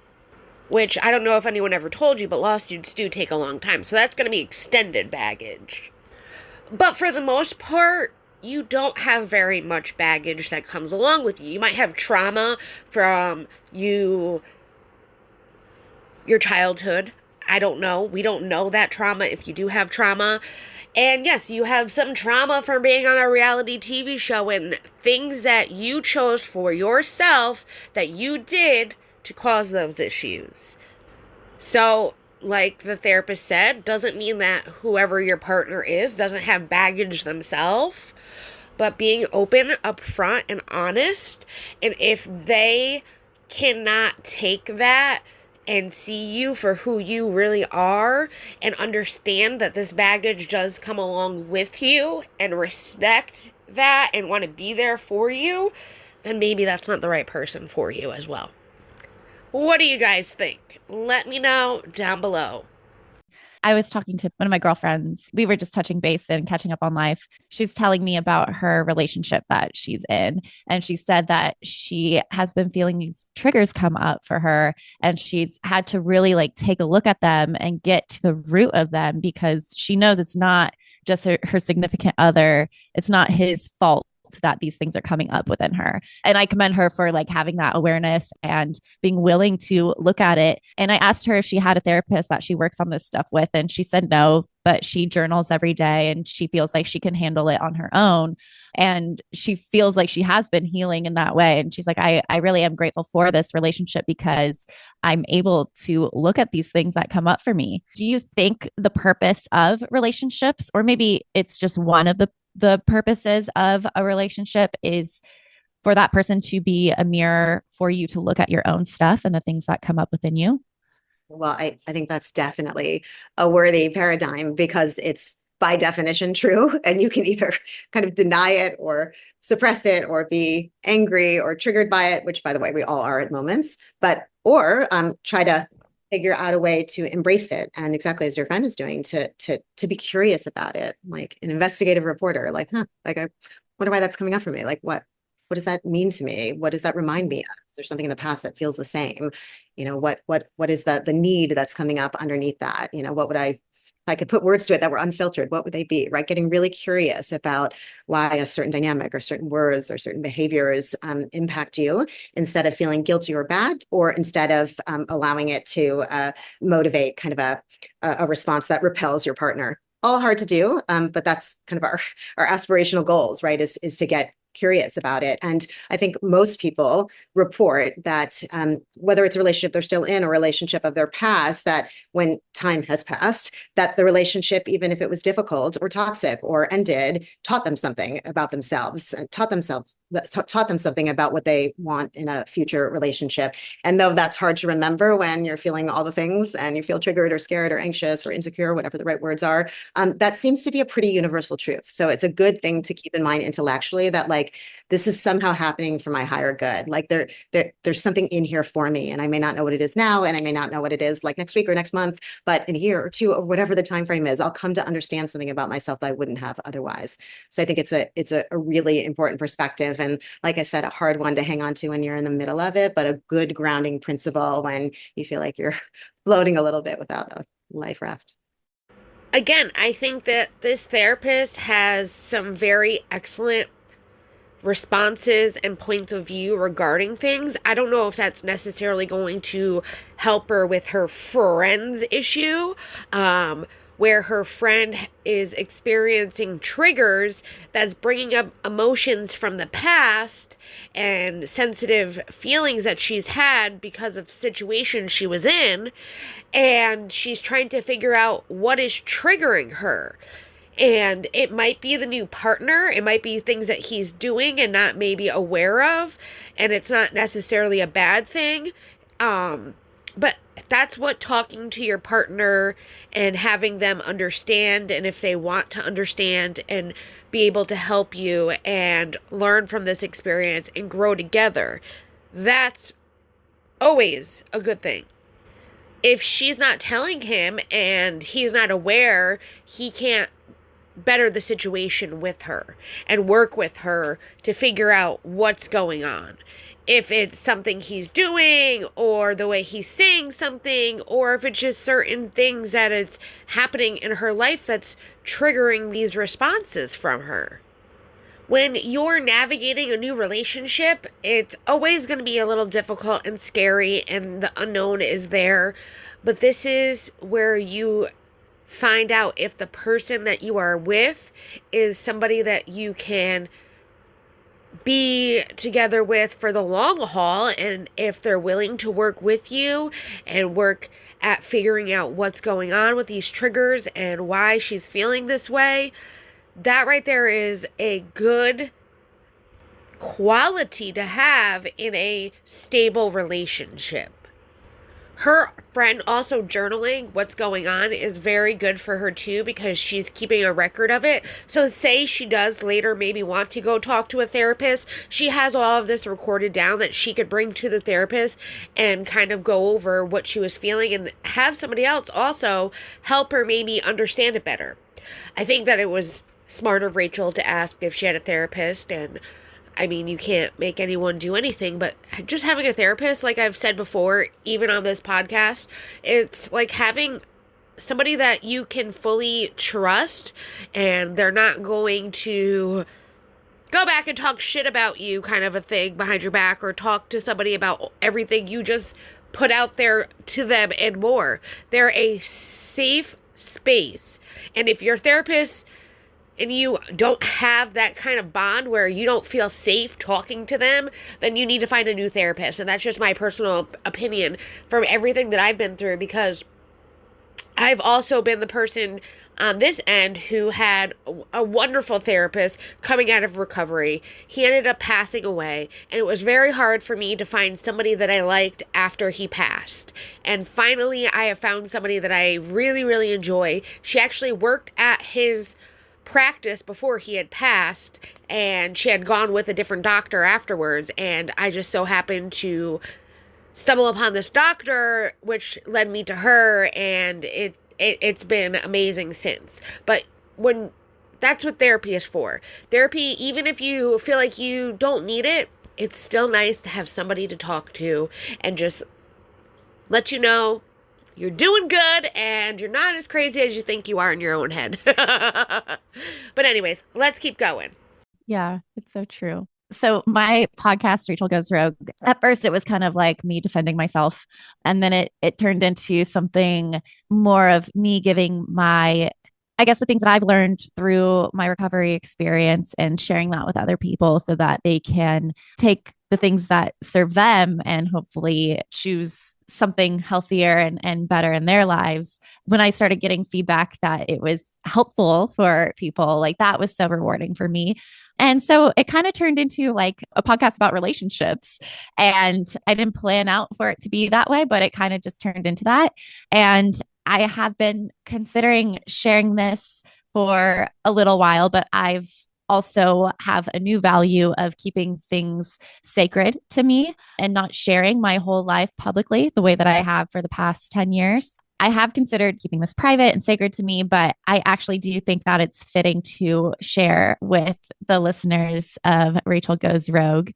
which I don't know if anyone ever told you, but lawsuits do take a long time. So that's going to be extended baggage. But for the most part, you don't have very much baggage that comes along with you. You might have trauma from your childhood. I don't know. We don't know that trauma if you do have trauma. And yes, you have some trauma from being on a reality TV show and things that you chose for yourself that you did to cause those issues. So, like the therapist said, doesn't mean that whoever your partner is doesn't have baggage themselves. But being open, upfront, and honest, and if they cannot take that and see you for who you really are and understand that this baggage does come along with you and respect that and want to be there for you, then maybe that's not the right person for you as well. What do you guys think? Let me know down below. I was talking to one of my girlfriends. We were just touching base and catching up on life. She's telling me about her relationship that she's in. And she said that she has been feeling these triggers come up for her. And she's had to really like take a look at them and get to the root of them, because she knows it's not just her significant other. It's not his fault that these things are coming up within her. And I commend her for like having that awareness and being willing to look at it. And I asked her if she had a therapist that she works on this stuff with, and she said no, but she journals every day and she feels like she can handle it on her own. And she feels like she has been healing in that way. And she's like, I really am grateful for this relationship because I'm able to look at these things that come up for me. Do you think the purpose of relationships, or maybe it's just one of the purposes of a relationship, is for that person to be a mirror for you to look at your own stuff and the things that come up within you? Well, I think that's definitely a worthy paradigm, because it's by definition true, and you can either kind of deny it or suppress it or be angry or triggered by it, which by the way, we all are at moments, or try to figure out a way to embrace it. And exactly as your friend is doing, to be curious about it, like an investigative reporter, like, I wonder why that's coming up for me. Like, what does that mean to me? What does that remind me of? Is there something in the past that feels the same? What is the need that's coming up underneath that? What would if I could put words to it that were unfiltered, what would they be, right? Getting really curious about why a certain dynamic or certain words or certain behaviors impact you, instead of feeling guilty or bad, or instead of allowing it to motivate kind of a response that repels your partner. All hard to do, but that's kind of our aspirational goals, right? Is to get curious about it. And I think most people report that whether it's a relationship they're still in or a relationship of their past, that when time has passed, that the relationship, even if it was difficult or toxic or ended, taught them something about themselves, and taught them something about what they want in a future relationship. And though that's hard to remember when you're feeling all the things and you feel triggered or scared or anxious or insecure, whatever the right words are, that seems to be a pretty universal truth. So it's a good thing to keep in mind intellectually that, like, this is somehow happening for my higher good. Like there's something in here for me, and I may not know what it is now, and I may not know what it is like next week or next month, but in a year or two or whatever the time frame is, I'll come to understand something about myself that I wouldn't have otherwise. So I think it's a really important perspective, and like I said, a hard one to hang on to when you're in the middle of it, but a good grounding principle when you feel like you're floating a little bit without a life raft. Again, I think that this therapist has some very excellent responses and points of view regarding things. I don't know if that's necessarily going to help her with her friend's issue, where her friend is experiencing triggers that's bringing up emotions from the past and sensitive feelings that she's had because of situations she was in, and she's trying to figure out what is triggering her. And it might be the new partner. It might be things that he's doing and not maybe aware of. And it's not necessarily a bad thing. But that's what talking to your partner and having them understand, and if they want to understand and be able to help you and learn from this experience and grow together, that's always a good thing. If she's not telling him and he's not aware, he can't better the situation with her and work with her to figure out what's going on. If it's something he's doing, or the way he's saying something, or if it's just certain things that it's happening in her life that's triggering these responses from her. When you're navigating a new relationship, it's always going to be a little difficult and scary, and the unknown is there. But this is where you find out if the person that you are with is somebody that you can be together with for the long haul, and if they're willing to work with you and work at figuring out what's going on with these triggers and why she's feeling this way. That right there is a good quality to have in a stable relationship. Her friend also journaling what's going on is very good for her too, because she's keeping a record of it. So say she does later maybe want to go talk to a therapist, she has all of this recorded down that she could bring to the therapist and kind of go over what she was feeling and have somebody else also help her maybe understand it better. I think that it was smart of Rachel to ask if she had a therapist, and I mean, you can't make anyone do anything, but just having a therapist, like I've said before, even on this podcast, it's like having somebody that you can fully trust, and they're not going to go back and talk shit about you, kind of a thing, behind your back, or talk to somebody about everything you just put out there to them and more. They're a safe space. And if your therapist and you don't have that kind of bond where you don't feel safe talking to them, then you need to find a new therapist. And that's just my personal opinion from everything that I've been through, because I've also been the person on this end who had a wonderful therapist coming out of recovery. He ended up passing away, and it was very hard for me to find somebody that I liked after he passed. And finally, I have found somebody that I really, really enjoy. She actually worked at his practice before he had passed, and she had gone with a different doctor afterwards, and I just so happened to stumble upon this doctor, which led me to her, and it's been amazing since. But when that's what therapy is for. Therapy, even if you feel like you don't need it, it's still nice to have somebody to talk to and just let you know you're doing good and you're not as crazy as you think you are in your own head. But anyways, let's keep going. Yeah, it's so true. So my podcast, Rachel Goes Rogue, at first it was kind of like me defending myself. And then it turned into something more of me giving my, I guess, the things that I've learned through my recovery experience and sharing that with other people so that they can take the things that serve them and hopefully choose something healthier and better in their lives. When I started getting feedback that it was helpful for people, like that was so rewarding for me. And so it kind of turned into like a podcast about relationships. And I didn't plan out for it to be that way, but it kind of just turned into that. And I have been considering sharing this for a little while, but I've also have a new value of keeping things sacred to me and not sharing my whole life publicly the way that I have for the past 10 years. I have considered keeping this private and sacred to me, but I actually do think that it's fitting to share with the listeners of Rachel Goes Rogue,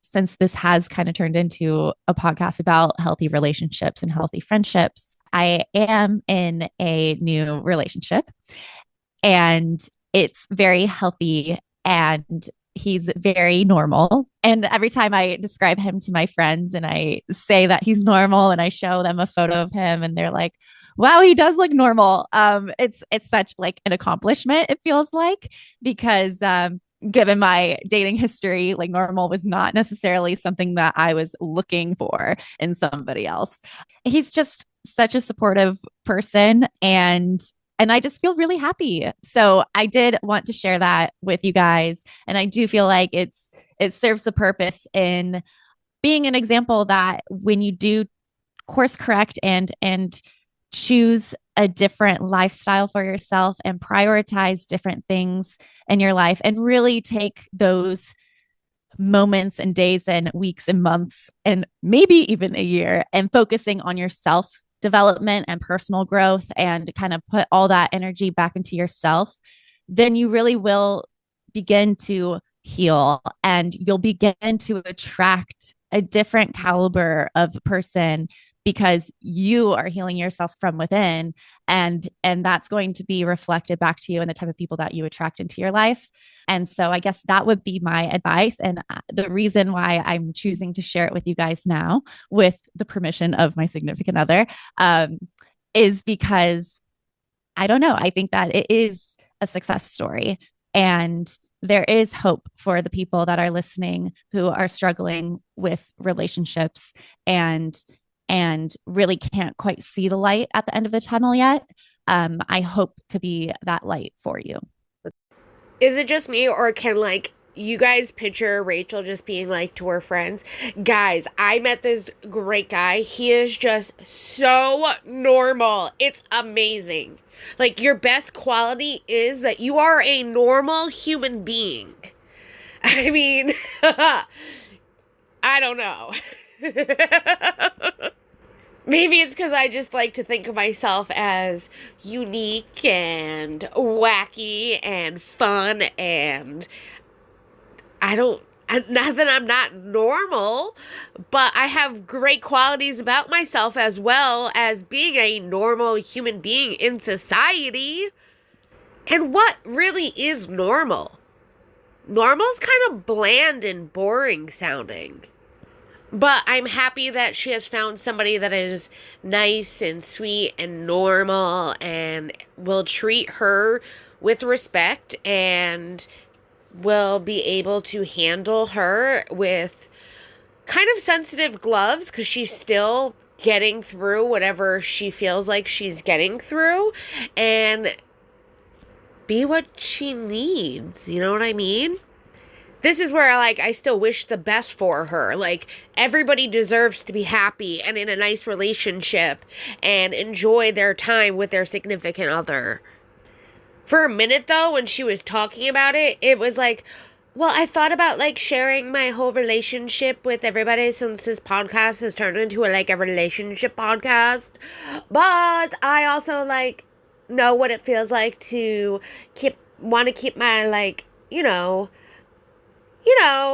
since this has kind of turned into a podcast about healthy relationships and healthy friendships. I am in a new relationship and it's very healthy and he's very normal. And every time I describe him to my friends and I say that he's normal and I show them a photo of him and they're like, wow, he does look normal. It's such like an accomplishment, it feels like, because given my dating history, like normal was not necessarily something that I was looking for in somebody else. He's just such a supportive person and I just feel really happy. So I did want to share that with you guys. And I do feel like it serves the purpose in being an example that when you do course correct and choose a different lifestyle for yourself and prioritize different things in your life and really take those moments and days and weeks and months and maybe even a year and focusing on yourself development and personal growth and kind of put all that energy back into yourself, then you really will begin to heal and you'll begin to attract a different caliber of person because you are healing yourself from within and that's going to be reflected back to you and the type of people that you attract into your life. And so I guess that would be my advice. And the reason why I'm choosing to share it with you guys now, with the permission of my significant other, is because I don't know. I think that it is a success story. And there is hope for the people that are listening who are struggling with relationships and really can't quite see the light at the end of the tunnel yet. I hope to be that light for you. Is it just me, or can like you guys picture Rachel just being like to her friends, guys, I met this great guy. He is just so normal. It's amazing. Like your best quality is that you are a normal human being. I mean, I don't know. Maybe it's because I just like to think of myself as unique and wacky and fun and not that I'm not normal, but I have great qualities about myself as well as being a normal human being in society. And what really is normal? Normal's kind of bland and boring sounding. But I'm happy that she has found somebody that is nice and sweet and normal and will treat her with respect and will be able to handle her with kind of sensitive gloves because she's still getting through whatever she feels like she's getting through and be what she needs. You know what I mean? This is where like I still wish the best for her. Like everybody deserves to be happy and in a nice relationship and enjoy their time with their significant other. For a minute though, when she was talking about it, it was like, well, I thought about like sharing my whole relationship with everybody since this podcast has turned into a relationship podcast. But I also like know what it feels like to want to keep my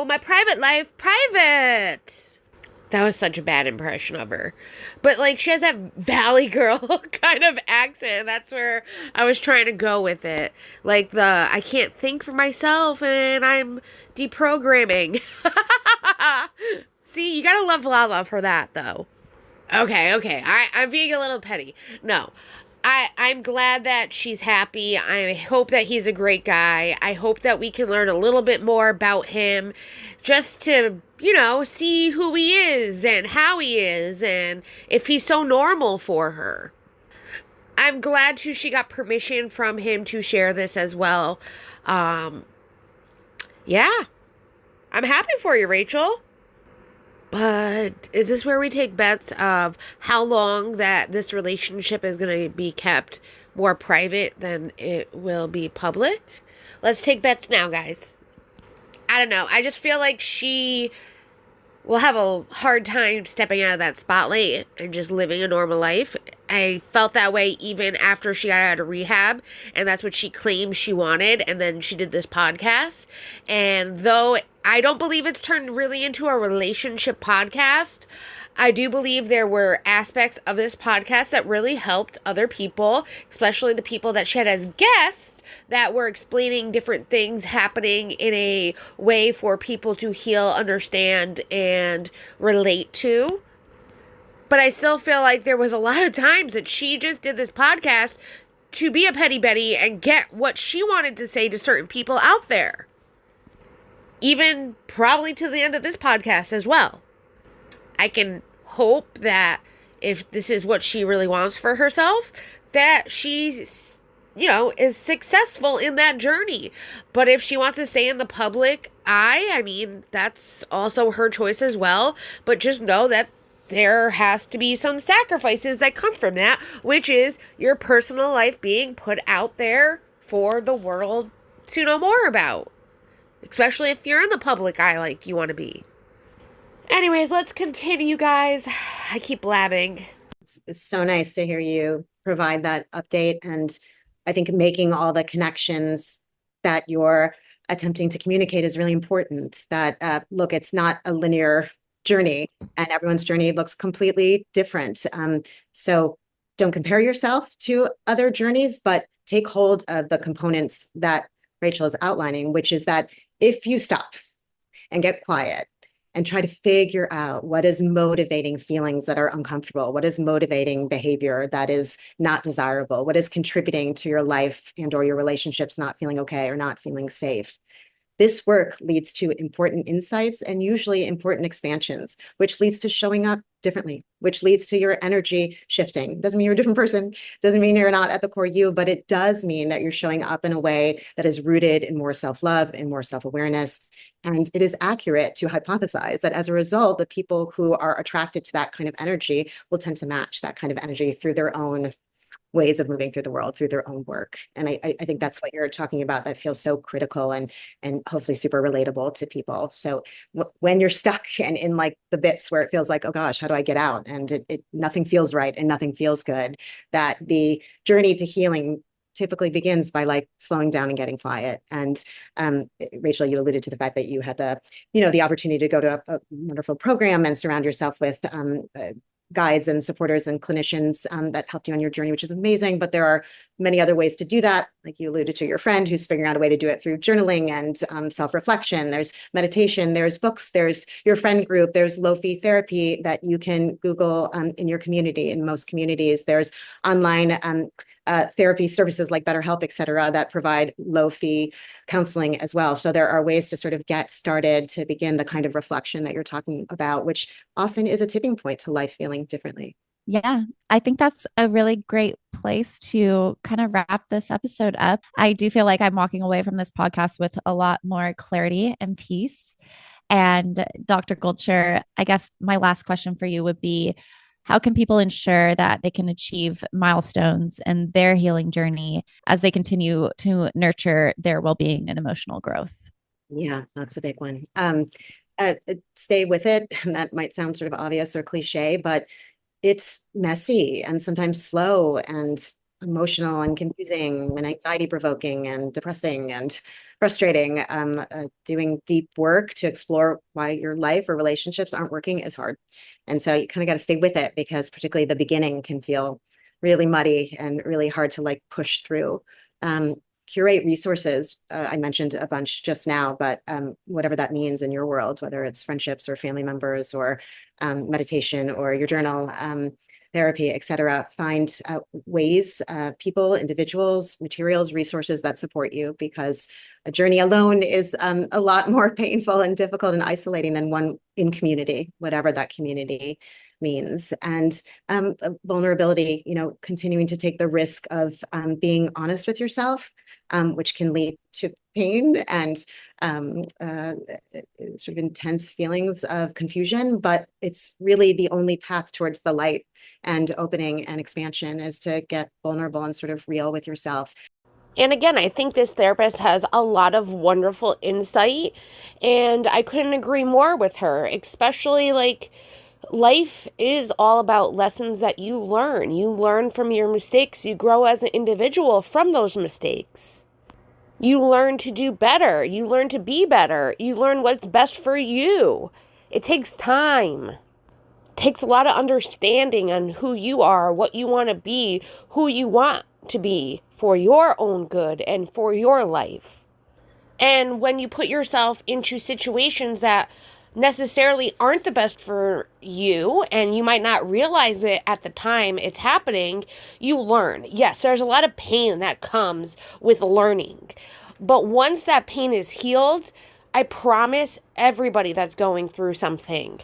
my private life private. That was such a bad impression of her. But like she has that Valley Girl kind of accent. That's where I was trying to go with it. Like I can't think for myself and I'm deprogramming. See, you gotta love Lala for that though. Okay. I'm being a little petty. No. I'm glad that she's happy. I hope that he's a great guy. I hope that we can learn a little bit more about him just to, see who he is and how he is and if he's so normal for her. I'm glad too she got permission from him to share this as well. Yeah. I'm happy for you, Rachel. But is this where we take bets of how long that this relationship is going to be kept more private than it will be public? Let's take bets now, guys. I don't know. I just feel like she will have a hard time stepping out of that spotlight and just living a normal life. I felt that way even after she got out of rehab, and that's what she claimed she wanted, and then she did this podcast. And though I don't believe it's turned really into a relationship podcast, I do believe there were aspects of this podcast that really helped other people, especially the people that she had as guests that were explaining different things happening in a way for people to heal, understand, and relate to. But I still feel like there was a lot of times that she just did this podcast to be a petty Betty and get what she wanted to say to certain people out there. Even probably to the end of this podcast as well. I can hope that if this is what she really wants for herself, that she's, is successful in that journey. But if she wants to stay in the public eye, I mean, that's also her choice as well. But just know that there has to be some sacrifices that come from that, which is your personal life being put out there for the world to know more about. Especially if you're in the public eye like you want to be. Anyways, let's continue, guys. I keep blabbing. It's so nice to hear you provide that update, and I think making all the connections that you're attempting to communicate is really important. That look, it's not a linear journey, and everyone's journey looks completely different. So don't compare yourself to other journeys, but take hold of the components that Rachel is outlining, which is that if you stop and get quiet and try to figure out what is motivating feelings that are uncomfortable, what is motivating behavior that is not desirable, what is contributing to your life and or your relationships not feeling okay or not feeling safe. This work leads to important insights and usually important expansions, which leads to showing up differently, which leads to your energy shifting. Doesn't mean you're a different person, doesn't mean you're not at the core you, but it does mean that you're showing up in a way that is rooted in more self-love and more self-awareness. And it is accurate to hypothesize that as a result, the people who are attracted to that kind of energy will tend to match that kind of energy through their own ways of moving through the world, through their own work. And I think that's what you're talking about that feels so critical and hopefully super relatable to people. So when you're stuck and in like the bits where it feels like, oh gosh, how do I get out? And it nothing feels right and nothing feels good, that the journey to healing typically begins by like slowing down and getting quiet. And Rachel, you alluded to the fact that you had the opportunity to go to a wonderful program and surround yourself with guides and supporters and clinicians that helped you on your journey, which is amazing. But there are many other ways to do that. Like you alluded to your friend who's figuring out a way to do it through journaling and self-reflection. There's meditation, there's books, there's your friend group, there's low-fee therapy that you can Google in your community. In most communities, there's online therapy services like BetterHelp, et cetera, that provide low-fee counseling as well. So there are ways to sort of get started to begin the kind of reflection that you're talking about, which often is a tipping point to life feeling differently. Yeah, I think that's a really great place to kind of wrap this episode up. I do feel like I'm walking away from this podcast with a lot more clarity and peace. And Dr. Goldsher, I guess my last question for you would be, how can people ensure that they can achieve milestones in their healing journey as they continue to nurture their well-being and emotional growth? Yeah, that's a big one. Stay with it. And that might sound sort of obvious or cliche, but it's messy and sometimes slow and emotional and confusing and anxiety provoking and depressing and frustrating. Doing deep work to explore why your life or relationships aren't working is hard. And so you kind of got to stay with it, because particularly the beginning can feel really muddy and really hard to like push through. Curate resources. I mentioned a bunch just now, but whatever that means in your world, whether it's friendships or family members or meditation or your journal, therapy, et cetera, find ways, people, individuals, materials, resources that support you, because a journey alone is a lot more painful and difficult and isolating than one in community, whatever that community means. And vulnerability, continuing to take the risk of being honest with yourself, which can lead to pain and sort of intense feelings of confusion, but it's really the only path towards the light and opening and expansion, is to get vulnerable and sort of real with yourself. And again, I think this therapist has a lot of wonderful insight, and I couldn't agree more with her, especially like life is all about lessons that you learn. You learn from your mistakes. You grow as an individual from those mistakes. You learn to do better. You learn to be better. You learn what's best for you. It takes time. It takes a lot of understanding on who you are, what you want to be, who you want to be for your own good and for your life. And when you put yourself into situations that necessarily aren't the best for you, and you might not realize it at the time it's happening, you learn. Yes, there's a lot of pain that comes with learning. But once that pain is healed, I promise everybody that's going through something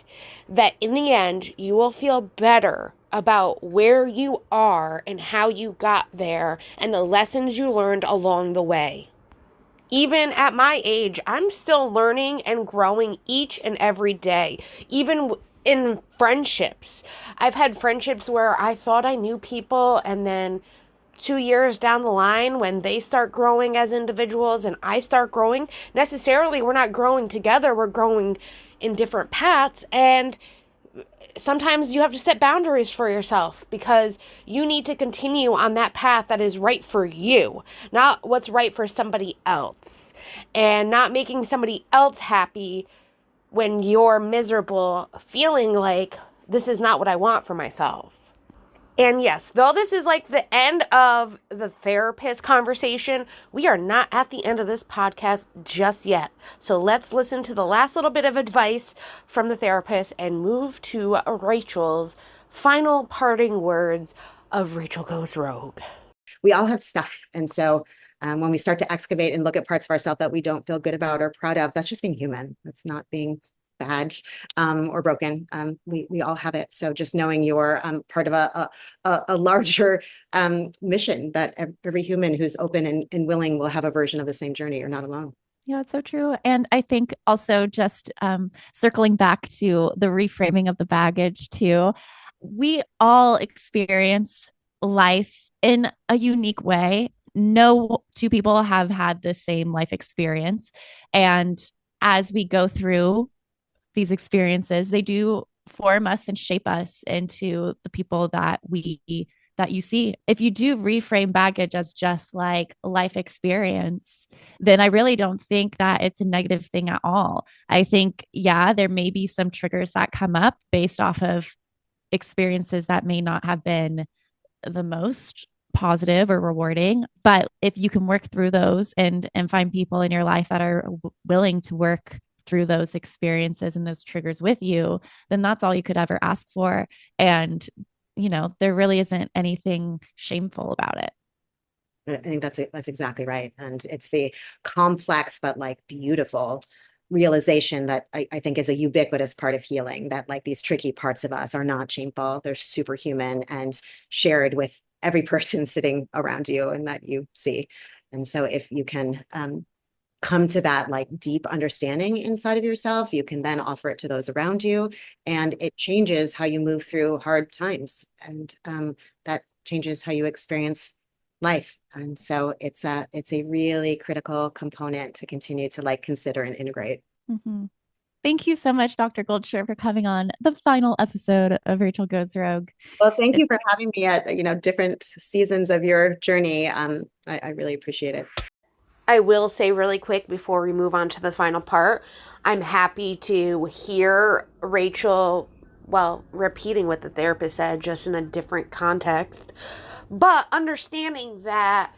that in the end, you will feel better about where you are and how you got there and the lessons you learned along the way. Even at my age, I'm still learning and growing each and every day, even in friendships. I've had friendships where I thought I knew people, and then 2 years down the line, when they start growing as individuals and I start growing, necessarily we're not growing together, we're growing in different paths. And sometimes you have to set boundaries for yourself, because you need to continue on that path that is right for you, not what's right for somebody else, and not making somebody else happy when you're miserable, feeling like this is not what I want for myself. And yes, though this is like the end of the therapist conversation, we are not at the end of this podcast just yet. So let's listen to the last little bit of advice from the therapist and move to Rachel's final parting words of Rachel Goes Rogue. We all have stuff. And so when we start to excavate and look at parts of ourselves that we don't feel good about or proud of, that's just being human. That's not being bad or broken. We all have it. So just knowing you're part of a larger mission, that every human who's open and willing will have a version of the same journey. You're not alone. Yeah, it's so true. And I think also just circling back to the reframing of the baggage too, we all experience life in a unique way. No two people have had the same life experience. And as we go through these experiences, they do form us and shape us into the people that you see. If you do reframe baggage as just like life experience, then I really don't think that it's a negative thing at all. I think, yeah, there may be some triggers that come up based off of experiences that may not have been the most positive or rewarding. But if you can work through those and find people in your life that are willing to work through those experiences and those triggers with you, then that's all you could ever ask for. And, there really isn't anything shameful about it. I think that's exactly right. And it's the complex but like beautiful realization that I think is a ubiquitous part of healing, that like these tricky parts of us are not shameful. They're superhuman and shared with every person sitting around you and that you see. And so if you can come to that like deep understanding inside of yourself, you can then offer it to those around you, and it changes how you move through hard times, and that changes how you experience life. And so it's a really critical component to continue to like consider and integrate. Mm-hmm. Thank you so much, Dr. Goldsher, for coming on the final episode of Rachel Goes Rogue. Well, thank you for having me at different seasons of your journey. I really appreciate it. I will say really quick before we move on to the final part, I'm happy to hear Rachel, repeating what the therapist said, just in a different context, but understanding that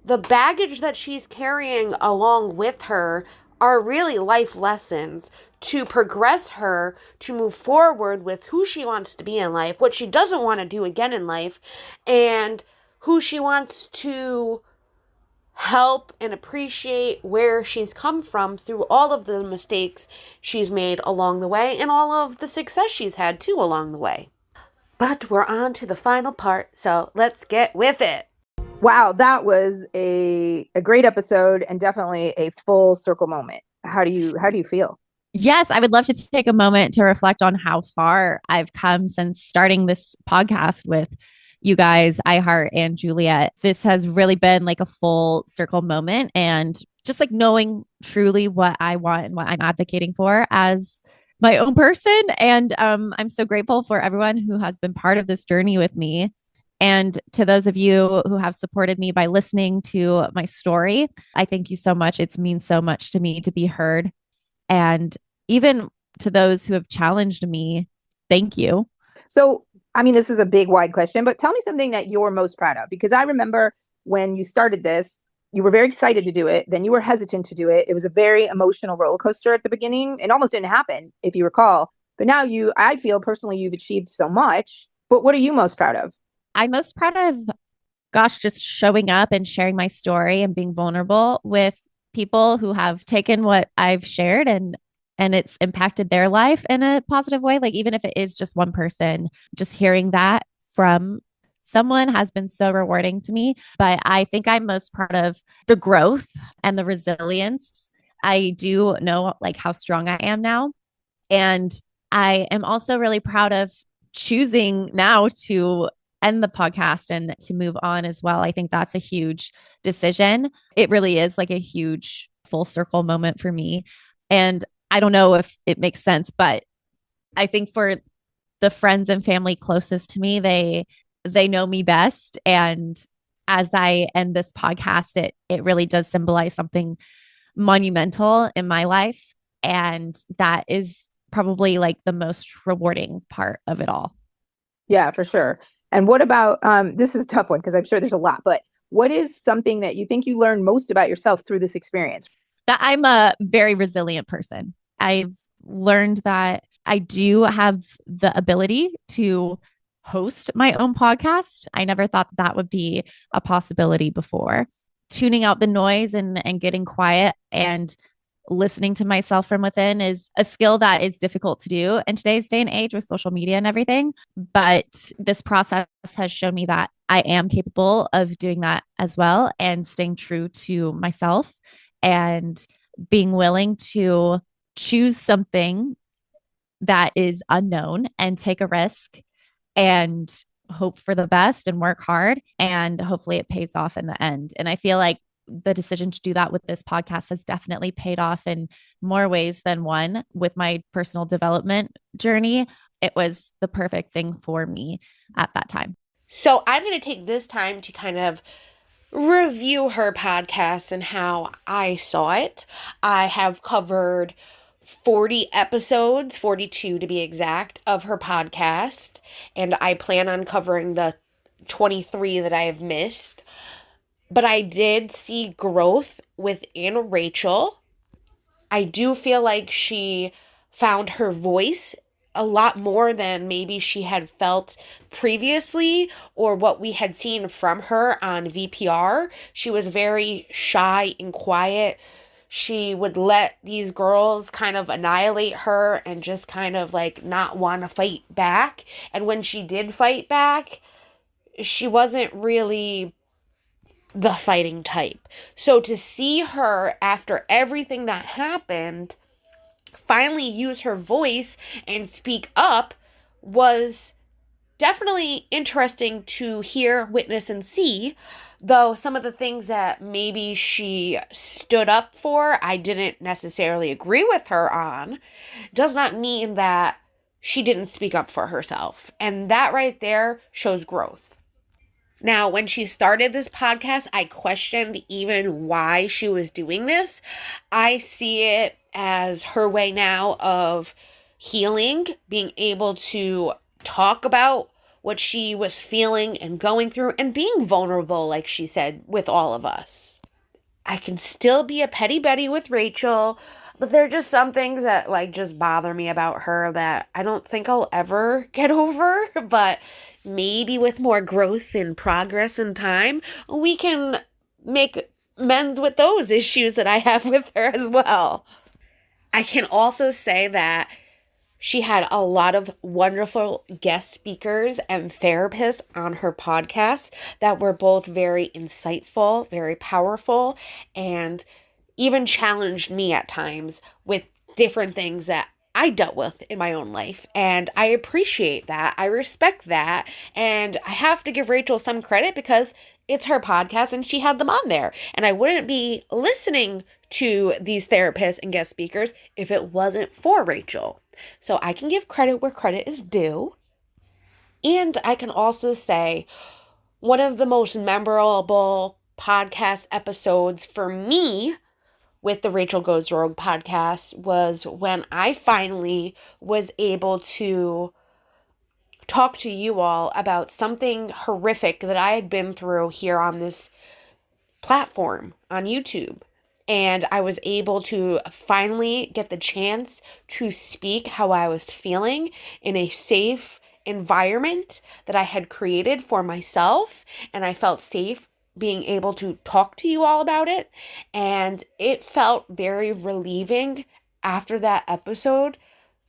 the baggage that she's carrying along with her are really life lessons to progress her to move forward with who she wants to be in life, what she doesn't want to do again in life, and who she wants to help and appreciate where she's come from through all of the mistakes she's made along the way and all of the success she's had too along the way. But we're on to the final part, so let's get with it. Wow, that was a great episode and definitely a full circle moment. How do you feel? Yes, I would love to take a moment to reflect on how far I've come since starting this podcast with you guys, iHeart and Juliet. This has really been like a full circle moment, and just like knowing truly what I want and what I'm advocating for as my own person. And I'm so grateful for everyone who has been part of this journey with me. And to those of you who have supported me by listening to my story, I thank you so much. It means so much to me to be heard. And even to those who have challenged me, thank you. So, I mean, this is a big, wide question, but tell me something that you're most proud of, because I remember when you started this, you were very excited to do it. Then you were hesitant to do it. It was a very emotional roller coaster at the beginning. It almost didn't happen, if you recall. But now I feel personally, you've achieved so much. But what are you most proud of? I'm most proud of, just showing up and sharing my story and being vulnerable with people who have taken what I've shared and it's impacted their life in a positive way. Like, even if it is just one person, just hearing that from someone has been so rewarding to me. But I think I'm most proud of the growth and the resilience. I do know like how strong I am now. And I am also really proud of choosing now to end the podcast and to move on as well. I think that's a huge decision. It really is like a huge full circle moment for me. And I don't know if it makes sense, but I think for the friends and family closest to me, they know me best. And as I end this podcast, it really does symbolize something monumental in my life. And that is probably like the most rewarding part of it all. Yeah, for sure. And what about, this is a tough one because I'm sure there's a lot, but what is something that you think you learned most about yourself through this experience? That I'm a very resilient person. I've learned that I do have the ability to host my own podcast. I never thought that would be a possibility before. Tuning out the noise and getting quiet and listening to myself from within is a skill that is difficult to do in today's day and age with social media and everything. But this process has shown me that I am capable of doing that as well, and staying true to myself and being willing to choose something that is unknown and take a risk and hope for the best and work hard, and hopefully it pays off in the end. And I feel like the decision to do that with this podcast has definitely paid off in more ways than one. With my personal development journey, it was the perfect thing for me at that time. So I'm going to take this time to kind of review her podcast and how I saw it. I have covered 40 episodes, 42 to be exact, of her podcast, and I plan on covering the 23 that I have missed. But I did see growth within Rachel. I do feel like she found her voice a lot more than maybe she had felt previously or what we had seen from her on VPR. She was very shy and quiet. She would let these girls kind of annihilate her and just kind of like not want to fight back. And when she did fight back, she wasn't really the fighting type. So to see her after everything that happened finally use her voice and speak up was definitely interesting to hear, witness, and see. Though some of the things that maybe she stood up for, I didn't necessarily agree with her on, does not mean that she didn't speak up for herself. And that right there shows growth. Now, when she started this podcast, I questioned even why she was doing this. I see it as her way now of healing, being able to talk about what she was feeling and going through and being vulnerable, like she said, with all of us. I can still be a petty Betty with Rachel, but there are just some things that like just bother me about her that I don't think I'll ever get over, but maybe with more growth and progress and time, we can make amends with those issues that I have with her as well. I can also say that she had a lot of wonderful guest speakers and therapists on her podcast that were both very insightful, very powerful, and even challenged me at times with different things that I dealt with in my own life. And I appreciate that. I respect that. And I have to give Rachel some credit because it's her podcast and she had them on there. And I wouldn't be listening to these therapists and guest speakers if it wasn't for Rachel. So I can give credit where credit is due. And I can also say one of the most memorable podcast episodes for me with the Rachel Goes Rogue podcast was when I finally was able to talk to you all about something horrific that I had been through here on this platform on YouTube. And I was able to finally get the chance to speak how I was feeling in a safe environment that I had created for myself. And I felt safe being able to talk to you all about it. And it felt very relieving after that episode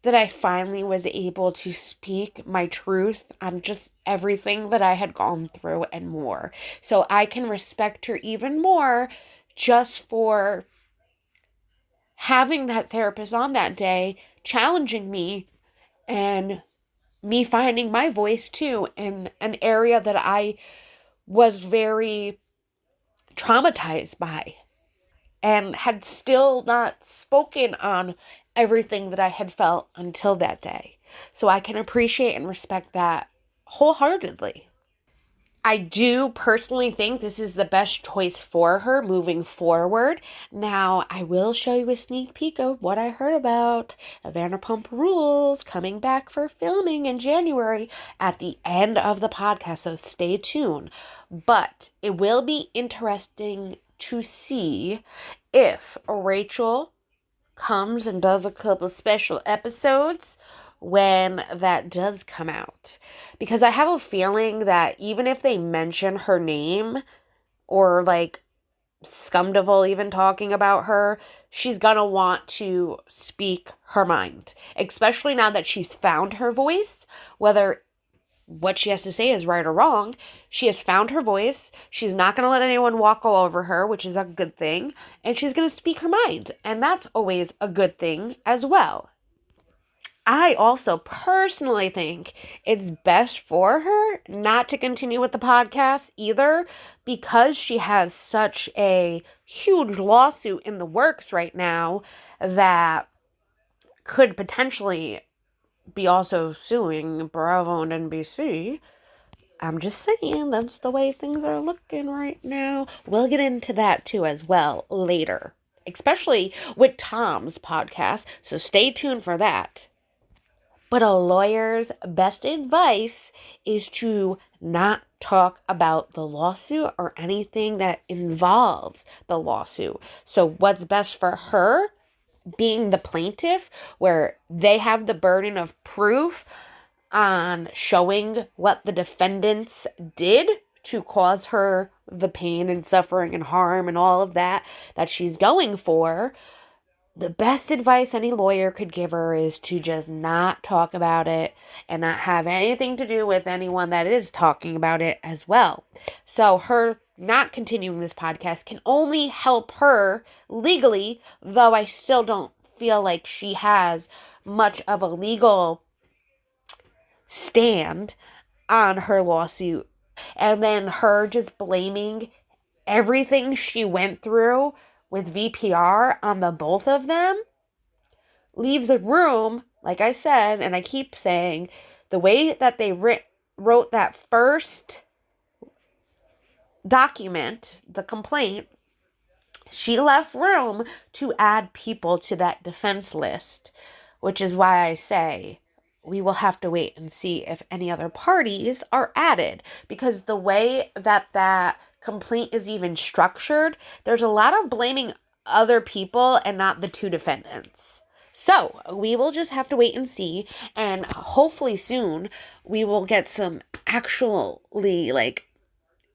that I finally was able to speak my truth on just everything that I had gone through and more. So I can respect her even more just for having that therapist on that day, challenging me and me finding my voice too in an area that I was very traumatized by and had still not spoken on everything that I had felt until that day. So I can appreciate and respect that wholeheartedly. I do personally think this is the best choice for her moving forward. Now, I will show you a sneak peek of what I heard about Vanderpump Rules coming back for filming in January at the end of the podcast, so stay tuned. But it will be interesting to see if Rachel comes and does a couple special episodes when that does come out. Because I have a feeling that even if they mention her name or like Sandoval even talking about her, she's gonna want to speak her mind. Especially now that she's found her voice, whether what she has to say is right or wrong, she has found her voice. She's not going to let anyone walk all over her, which is a good thing. And she's going to speak her mind. And that's always a good thing as well. I also personally think it's best for her not to continue with the podcast either because she has such a huge lawsuit in the works right now that could potentially be also suing Bravo and NBC. I'm just saying, that's the way things are looking right now. We'll get into that too as well later, especially with Tom's podcast, so stay tuned for that. But a lawyer's best advice is to not talk about the lawsuit or anything that involves the lawsuit. So what's best for her, being the plaintiff, where they have the burden of proof on showing what the defendants did to cause her the pain and suffering and harm and all of that she's going for. The best advice any lawyer could give her is to just not talk about it and not have anything to do with anyone that is talking about it as well. So her not continuing this podcast can only help her legally, though I still don't feel like she has much of a legal stand on her lawsuit. And then her just blaming everything she went through with VPR on the both of them leaves a room, like I said, and I keep saying, the way that they wrote that first document, the complaint, she left room to add people to that defense list, which is why I say we will have to wait and see if any other parties are added, because the way that that complaint is even structured, there's a lot of blaming other people and not the two defendants. So we will just have to wait and see, and hopefully soon we will get some actually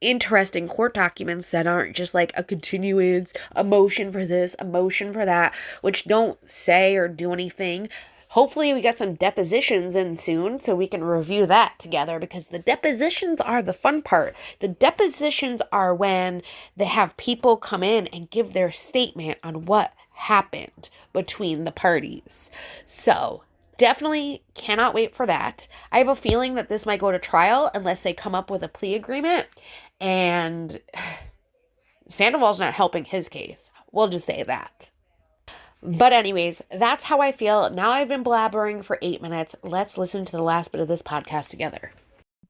interesting court documents that aren't just like a continuance, a motion for this, a motion for that, which don't say or do anything. Hopefully we get some depositions in soon so we can review that together, because the depositions are the fun part. The depositions are when they have people come in and give their statement on what happened between the parties. So definitely cannot wait for that. I have a feeling that this might go to trial unless they come up with a plea agreement, and Sandoval's not helping his case. We'll just say that. But anyways, that's how I feel. Now I've been blabbering for 8 minutes. Let's listen to the last bit of this podcast together.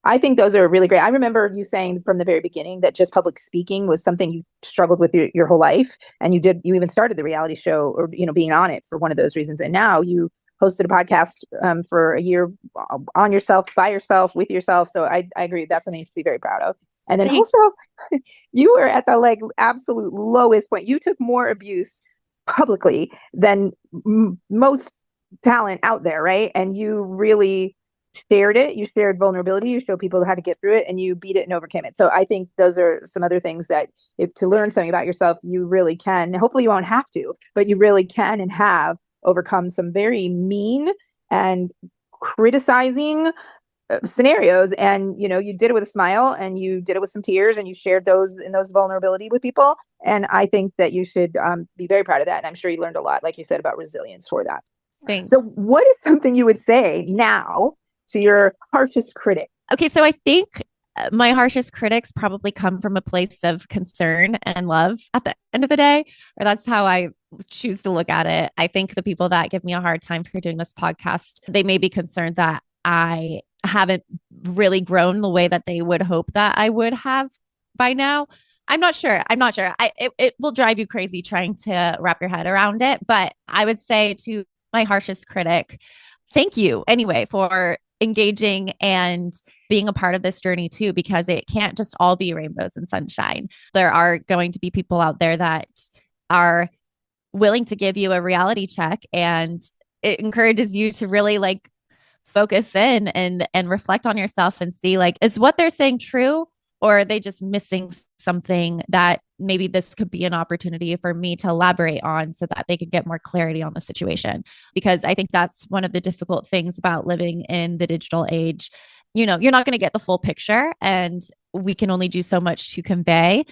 I think those are really great. I remember you saying from the very beginning that just public speaking was something you struggled with your whole life. And you even started the reality show, or, being on it for one of those reasons. And now you hosted a podcast for a year on yourself, by yourself, with yourself. So I agree. That's something to be very proud of. And then also you were at the absolute lowest point. You took more abuse publicly than most talent out there, right? And you really shared it. You shared vulnerability. You showed people how to get through it, and you beat it and overcame it. So I think those are some other things that, if to learn something about yourself, you really can. Hopefully you won't have to, but you really can and have overcome some very mean and criticizing scenarios. And you did it with a smile, and you did it with some tears, and you shared those vulnerability with people. And I think that you should be very proud of that. And I'm sure you learned a lot, like you said, about resilience for that. Thanks. So what is something you would say now to your harshest critic? Okay, so I think my harshest critics probably come from a place of concern and love at the end of the day, or that's how I choose to look at it. I think the people that give me a hard time for doing this podcast, they may be concerned that I haven't really grown the way that they would hope that I would have by now. I'm not sure. It will drive you crazy trying to wrap your head around it. But I would say to my harshest critic, thank you anyway for engaging and being a part of this journey too, because it can't just all be rainbows and sunshine. There are going to be people out there that are willing to give you a reality check, and it encourages you to really focus in and reflect on yourself and see, is what they're saying true, or are they just missing something that maybe this could be an opportunity for me to elaborate on so that they could get more clarity on the situation? Because I think that's one of the difficult things about living in the digital age. You're not going to get the full picture, and we can only do so much to convey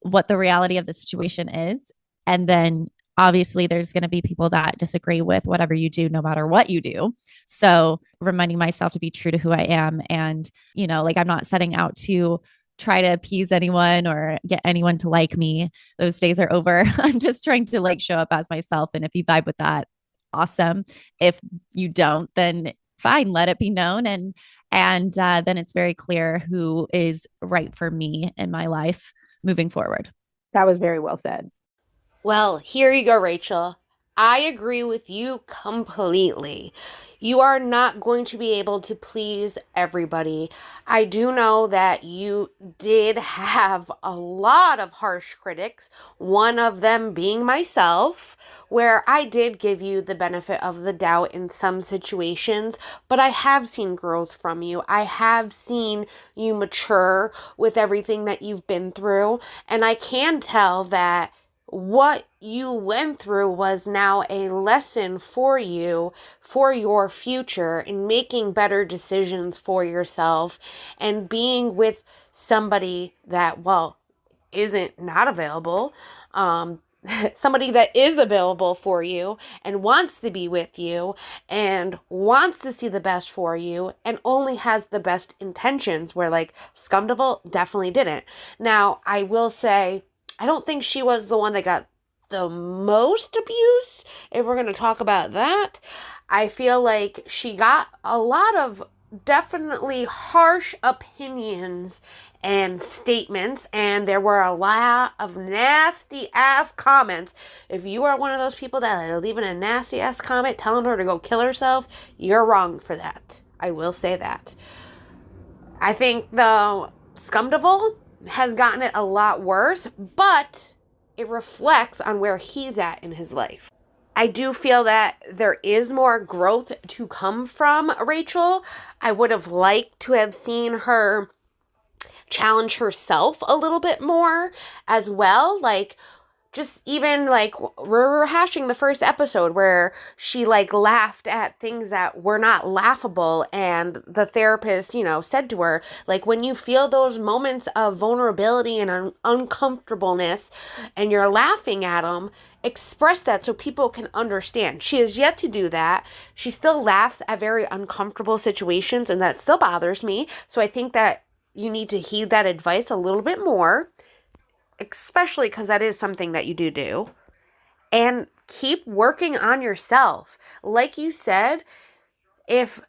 what the reality of the situation is. And then obviously there's going to be people that disagree with whatever you do, no matter what you do. So reminding myself to be true to who I am. And, I'm not setting out to try to appease anyone or get anyone to like me. Those days are over. I'm just trying to show up as myself. And if you vibe with that, awesome. If you don't, then fine, let it be known. And then it's very clear who is right for me in my life moving forward. That was very well said. Well, here you go, Rachel. I agree with you completely. You are not going to be able to please everybody. I do know that you did have a lot of harsh critics, one of them being myself, where I did give you the benefit of the doubt in some situations, but I have seen growth from you. I have seen you mature with everything that you've been through, and I can tell that what you went through was now a lesson for you for your future in making better decisions for yourself and being with somebody that, well, isn't not available, somebody that is available for you and wants to be with you and wants to see the best for you and only has the best intentions, where like Sandoval definitely didn't. Now, I will say, I don't think she was the one that got the most abuse, if we're going to talk about that. I feel like she got a lot of definitely harsh opinions and statements, and there were a lot of nasty ass comments. If you are one of those people that are leaving a nasty ass comment telling her to go kill herself, you're wrong for that. I will say that. I think the Sandoval has gotten it a lot worse, but it reflects on where he's at in his life. I do feel that there is more growth to come from Rachel. I would have liked to have seen her challenge herself a little bit more as well. Like, just even like we're rehashing the first episode where she like laughed at things that were not laughable, and the therapist, said to her, like, when you feel those moments of vulnerability and uncomfortableness and you're laughing at them, express that so people can understand. She has yet to do that. She still laughs at very uncomfortable situations, and that still bothers me. So I think that you need to heed that advice a little bit more, especially because that is something that you do. And keep working on yourself. Like you said, if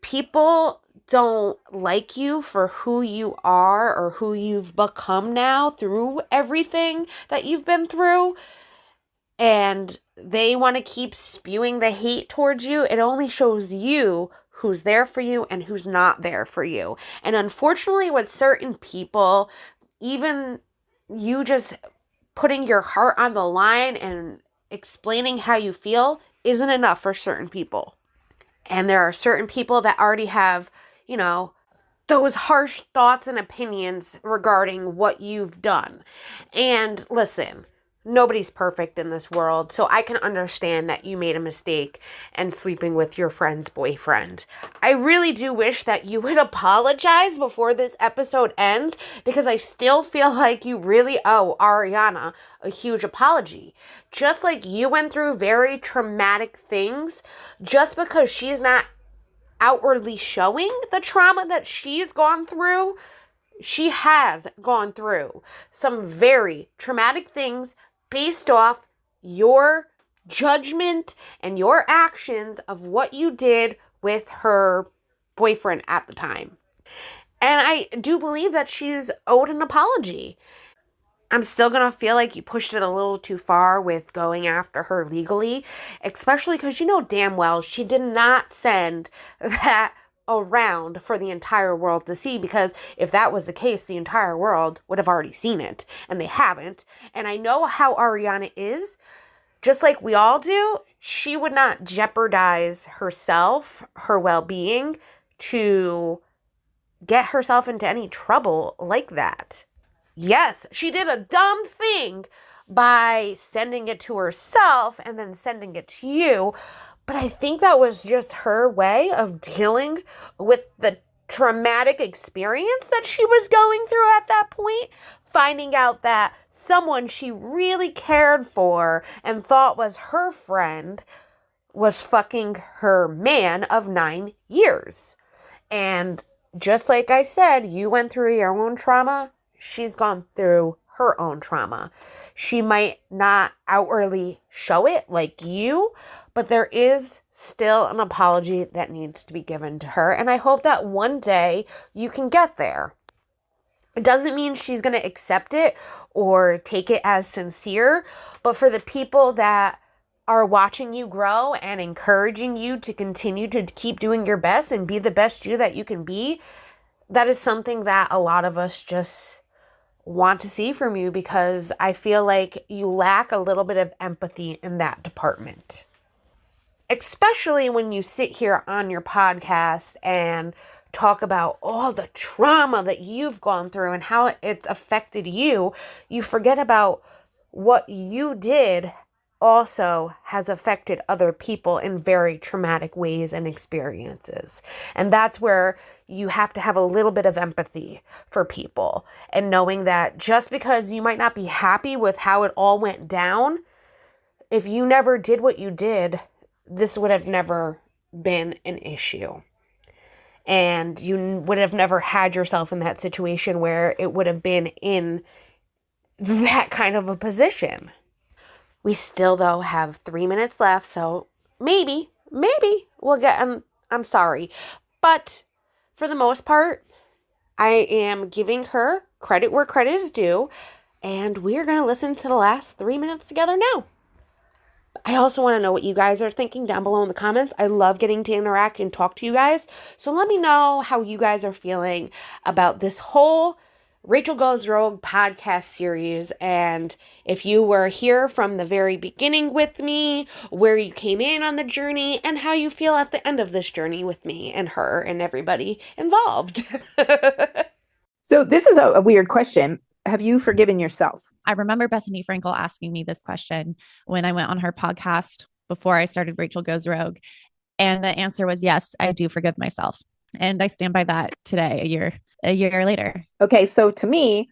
people don't like you for who you are or who you've become now through everything that you've been through, and they want to keep spewing the hate towards you, it only shows you who's there for you and who's not there for you. And unfortunately, with certain people, even you just putting your heart on the line and explaining how you feel isn't enough for certain people. And there are certain people that already have, those harsh thoughts and opinions regarding what you've done. And listen, nobody's perfect in this world, so I can understand that you made a mistake and sleeping with your friend's boyfriend. I really do wish that you would apologize before this episode ends, because I still feel like you really owe Ariana a huge apology. Just like you went through very traumatic things, just because she's not outwardly showing the trauma that she's gone through, she has gone through some very traumatic things based off your judgment and your actions of what you did with her boyfriend at the time. And I do believe that she's owed an apology. I'm still going to feel like you pushed it a little too far with going after her legally, especially because you know damn well she did not send that around for the entire world to see, because if that was the case, the entire world would have already seen it, and they haven't. And I know how Ariana is, just like we all do. She would not jeopardize herself, her well-being, to get herself into any trouble like that. Yes, she did a dumb thing by sending it to herself and then sending it to you, but I think that was just her way of dealing with the traumatic experience that she was going through at that point, finding out that someone she really cared for and thought was her friend was fucking her man of 9 years. And just like I said, you went through your own trauma. She's gone through her own trauma. She might not outwardly show it like you, but there is still an apology that needs to be given to her. And I hope that one day you can get there. It doesn't mean she's going to accept it or take it as sincere, but for the people that are watching you grow and encouraging you to continue to keep doing your best and be the best you that you can be, that is something that a lot of us just want to see from you, because I feel like you lack a little bit of empathy in that department. Especially when you sit here on your podcast and talk about all the trauma that you've gone through and how it's affected you, you forget about what you did also has affected other people in very traumatic ways and experiences. And that's where you have to have a little bit of empathy for people, and knowing that just because you might not be happy with how it all went down, if you never did what you did, this would have never been an issue. And you would have never had yourself in that situation where it would have been in that kind of a position. We still, though, have 3 minutes left, so maybe we'll get, I'm sorry. But for the most part, I am giving her credit where credit is due, and we're going to listen to the last 3 minutes together now. I also want to know what you guys are thinking down below in the comments. I love getting to interact and talk to you guys, so let me know how you guys are feeling about this whole Rachel Goes Rogue podcast series, and if you were here from the very beginning with me, where you came in on the journey, and how you feel at the end of this journey with me and her and everybody involved. So this is a weird question. Have you forgiven yourself? I remember Bethany Frankel asking me this question when I went on her podcast before I started Rachel Goes Rogue. And the answer was yes, I do forgive myself. And I stand by that today, a year later. Okay, so to me,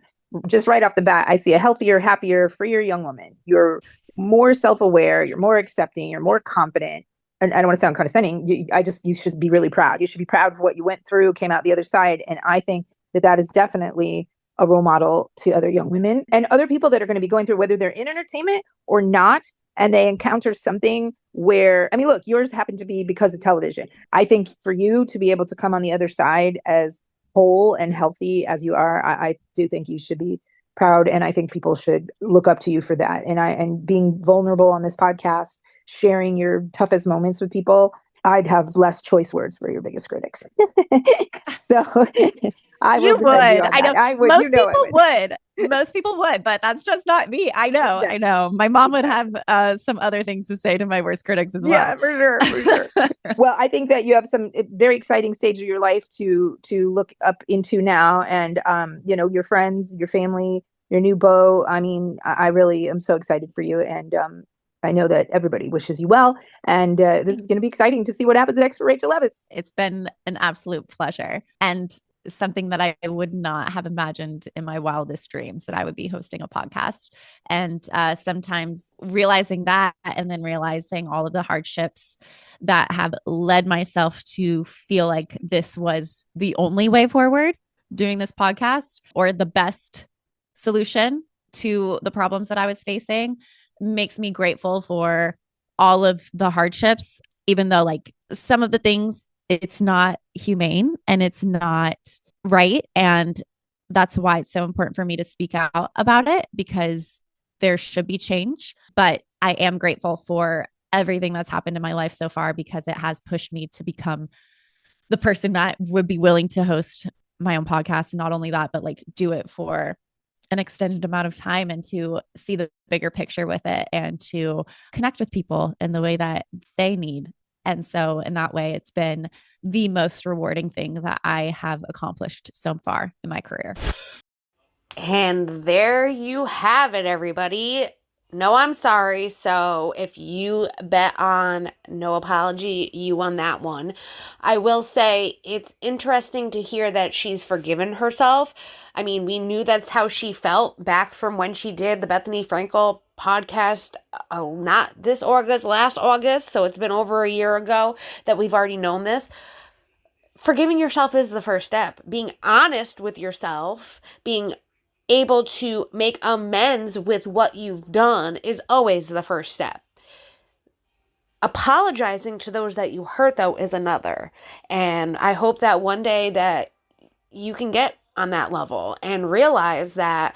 just right off the bat, I see a healthier, happier, freer young woman. You're more self-aware, you're more accepting, you're more confident. And I don't want to sound condescending. You should be really proud. You should be proud of what you went through, came out the other side. And I think that is definitely a role model to other young women and other people that are going to be going through, whether they're in entertainment or not, and they encounter something where, I mean, look, yours happened to be because of television. I think for you to be able to come on the other side as whole and healthy as you are, I do think you should be proud. And I think people should look up to you for that. And being vulnerable on this podcast, sharing your toughest moments with people, I'd have less choice words for your biggest critics. So I you would. I know. I would. Most people would. Most people would, but that's just not me. I know. Yeah. I know. My mom would have some other things to say to my worst critics as well. Yeah, for sure. Well, I think that you have some very exciting stage of your life to look up into now, and your friends, your family, your new beau. I mean, I really am so excited for you, and I know that everybody wishes you well, and this is going to be exciting to see what happens next for Rachel Levis. It's been an absolute pleasure, and something that I would not have imagined in my wildest dreams, that I would be hosting a podcast. And sometimes realizing that, and then realizing all of the hardships that have led myself to feel like this was the only way forward, doing this podcast, or the best solution to the problems that I was facing, makes me grateful for all of the hardships, even though like some of the things, it's not humane and it's not right. And that's why it's so important for me to speak out about it, because there should be change. But I am grateful for everything that's happened in my life so far, because it has pushed me to become the person that would be willing to host my own podcast. And not only that, but like do it for an extended amount of time, and to see the bigger picture with it, and to connect with people in the way that they need. And so in that way, it's been the most rewarding thing that I have accomplished so far in my career. And there you have it, everybody. No, I'm sorry. So if you bet on no apology, you won that one. I will say it's interesting to hear that she's forgiven herself. I mean, we knew that's how she felt back from when she did the Bethany Frankel podcast, not this August, last August. So it's been over a year ago that we've already known this. Forgiving yourself is the first step. Being honest with yourself, being able to make amends with what you've done is always the first step. Apologizing to those that you hurt, though, is another. And I hope that one day that you can get on that level and realize that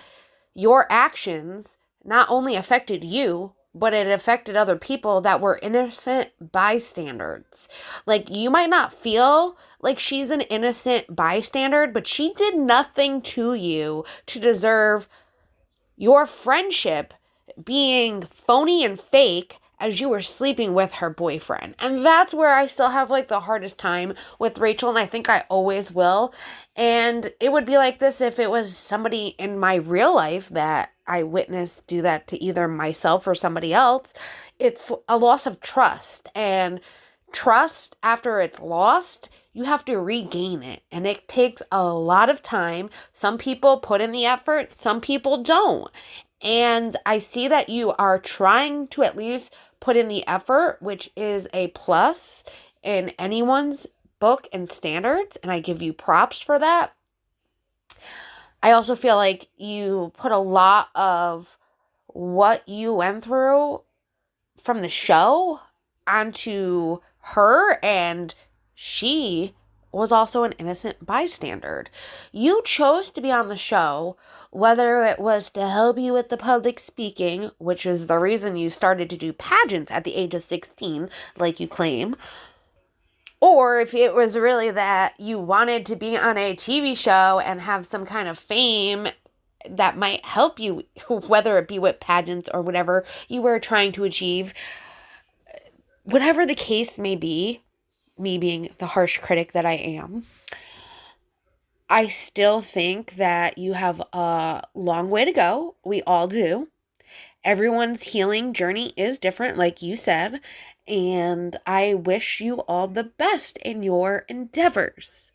your actions not only affected you, but it affected other people that were innocent bystanders. Like, you might not feel like she's an innocent bystander, but she did nothing to you to deserve your friendship being phony and fake as you were sleeping with her boyfriend. And that's where I still have like the hardest time with Rachel, and I think I always will. And it would be like this if it was somebody in my real life that I witnessed do that to either myself or somebody else. It's a loss of trust, and trust, after it's lost, you have to regain it, and it takes a lot of time. Some people put in the effort, some people don't. And I see that you are trying to at least put in the effort, which is a plus in anyone's book and standards, and I give you props for that. I also feel like you put a lot of what you went through from the show onto her, and she was also an innocent bystander. You chose to be on the show, whether it was to help you with the public speaking, which is the reason you started to do pageants at the age of 16, like you claim, or if it was really that you wanted to be on a TV show and have some kind of fame that might help you, whether it be with pageants or whatever you were trying to achieve. Whatever the case may be, me being the harsh critic that I am, I still think that you have a long way to go. We all do. Everyone's healing journey is different, like you said, and I wish you all the best in your endeavors.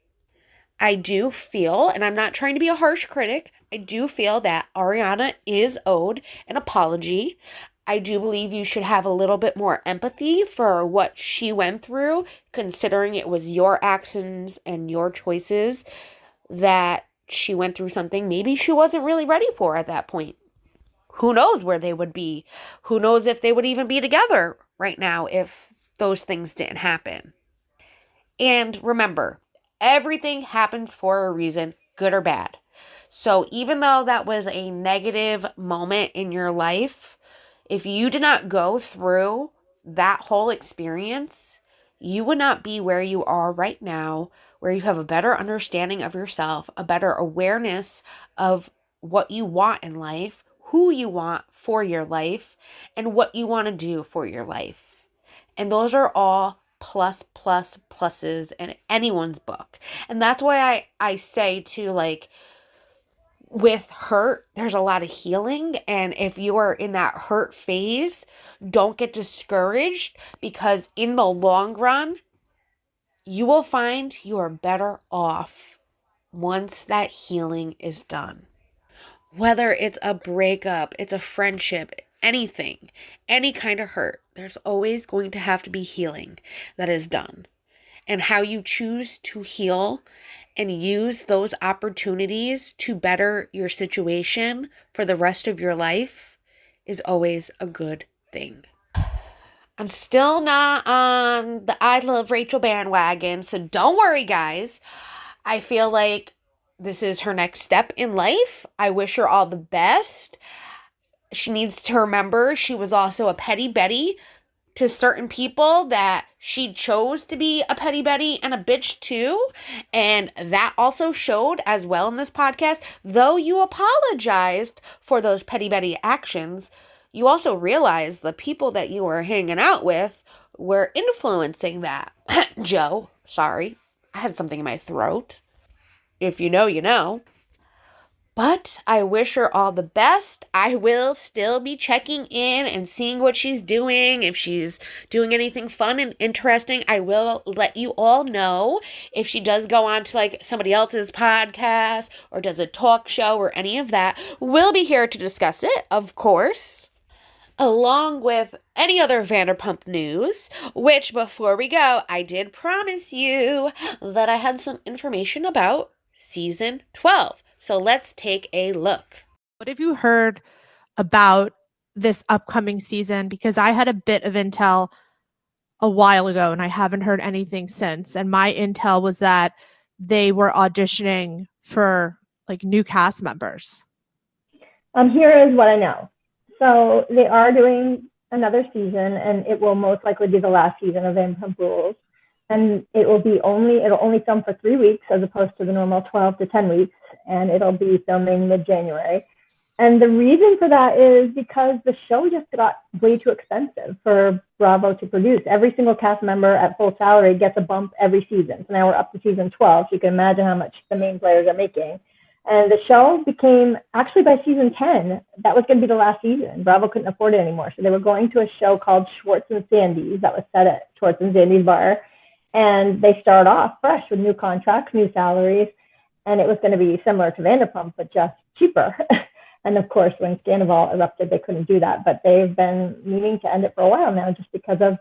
I do feel, and I'm not trying to be a harsh critic, I do feel that Ariana is owed an apology. I do believe you should have a little bit more empathy for what she went through, considering it was your actions and your choices that she went through something maybe she wasn't really ready for at that point. Who knows where they would be? Who knows if they would even be together right now if those things didn't happen? And remember, everything happens for a reason, good or bad. So even though that was a negative moment in your life, if you did not go through that whole experience, you would not be where you are right now, where you have a better understanding of yourself, a better awareness of what you want in life, who you want for your life, and what you want to do for your life. And those are all pluses in anyone's book. And that's why I say to, like, with hurt, there's a lot of healing. And if you are in that hurt phase, don't get discouraged, because in the long run, you will find you are better off once that healing is done. Whether it's a breakup, it's a friendship, anything, any kind of hurt, there's always going to have to be healing that is done. And how you choose to heal and use those opportunities to better your situation for the rest of your life is always a good thing. I'm still not on the I Love Rachel bandwagon, so don't worry, guys. I feel like this is her next step in life. I wish her all the best. She needs to remember she was also a petty Betty to certain people that she chose to be a petty Betty and a bitch too. And that also showed as well in this podcast. Though you apologized for those petty Betty actions, you also realized the people that you were hanging out with were influencing that. Joe, sorry. I had something in my throat. If you know, you know. But I wish her all the best. I will still be checking in and seeing what she's doing. If she's doing anything fun and interesting, I will let you all know. If she does go on to like somebody else's podcast or does a talk show or any of that, we'll be here to discuss it, of course, along with any other Vanderpump news, which before we go, I did promise you that I had some information about season 12. So let's take a look. What have you heard about this upcoming season? Because I had a bit of intel a while ago and I haven't heard anything since. And my intel was that they were auditioning for like new cast members. Here is what I know. So they are doing another season, and it will most likely be the last season of Vanderpump Rules. And it'll only film for 3 weeks as opposed to the normal 12 to 10 weeks, and it'll be filming mid-January. And the reason for that is because the show just got way too expensive for Bravo to produce. Every single cast member at full salary gets a bump every season. So now we're up to season 12. So you can imagine how much the main players are making. And the show became, actually by season 10, that was going to be the last season. Bravo couldn't afford it anymore. So they were going to a show called Schwartz and Sandy's that was set at Schwartz and Sandy's bar. And they start off fresh with new contracts, new salaries. And it was going to be similar to Vanderpump, but just cheaper. And of course, when Sandoval erupted, they couldn't do that. But they've been meaning to end it for a while now, just because of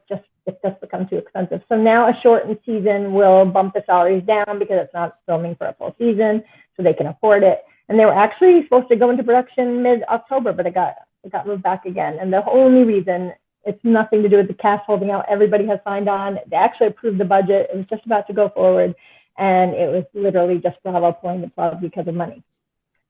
it's just become too expensive. So now a shortened season will bump the salaries down because it's not filming for a full season, so they can afford it. And they were actually supposed to go into production mid-October, but it got moved back again. And the only reason, it's nothing to do with the cast holding out. Everybody has signed on. They actually approved the budget. It was just about to go forward, and it was literally just Bravo pulling the plug because of money.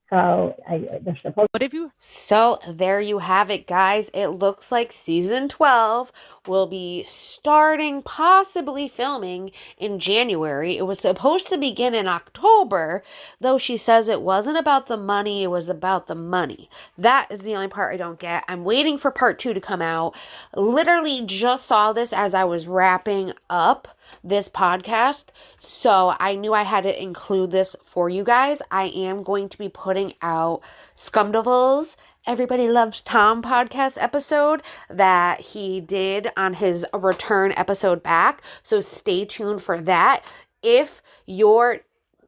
So they're supposed. What if you? So there you have it, guys. It looks like season 12 will be starting, possibly filming in January. It was supposed to begin in October, though she says it wasn't about the money, it was about the money. That is the only part I don't get. I'm waiting for part 2 to come out. Literally just saw this as I was wrapping up this podcast, so I knew I had to include this for you guys. I am going to be putting out Sandoval's Everybody Loves Tom podcast episode that he did on his return episode back, so stay tuned for that. If your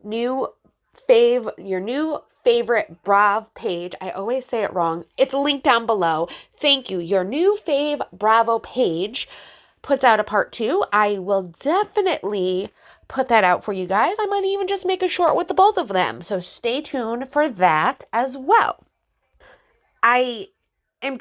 new favorite Brav page, I always say it wrong, it's linked down below. Thank you. Your new fave Bravo page puts out a part 2, I will definitely put that out for you guys. I might even just make a short with the both of them. So stay tuned for that as well. I am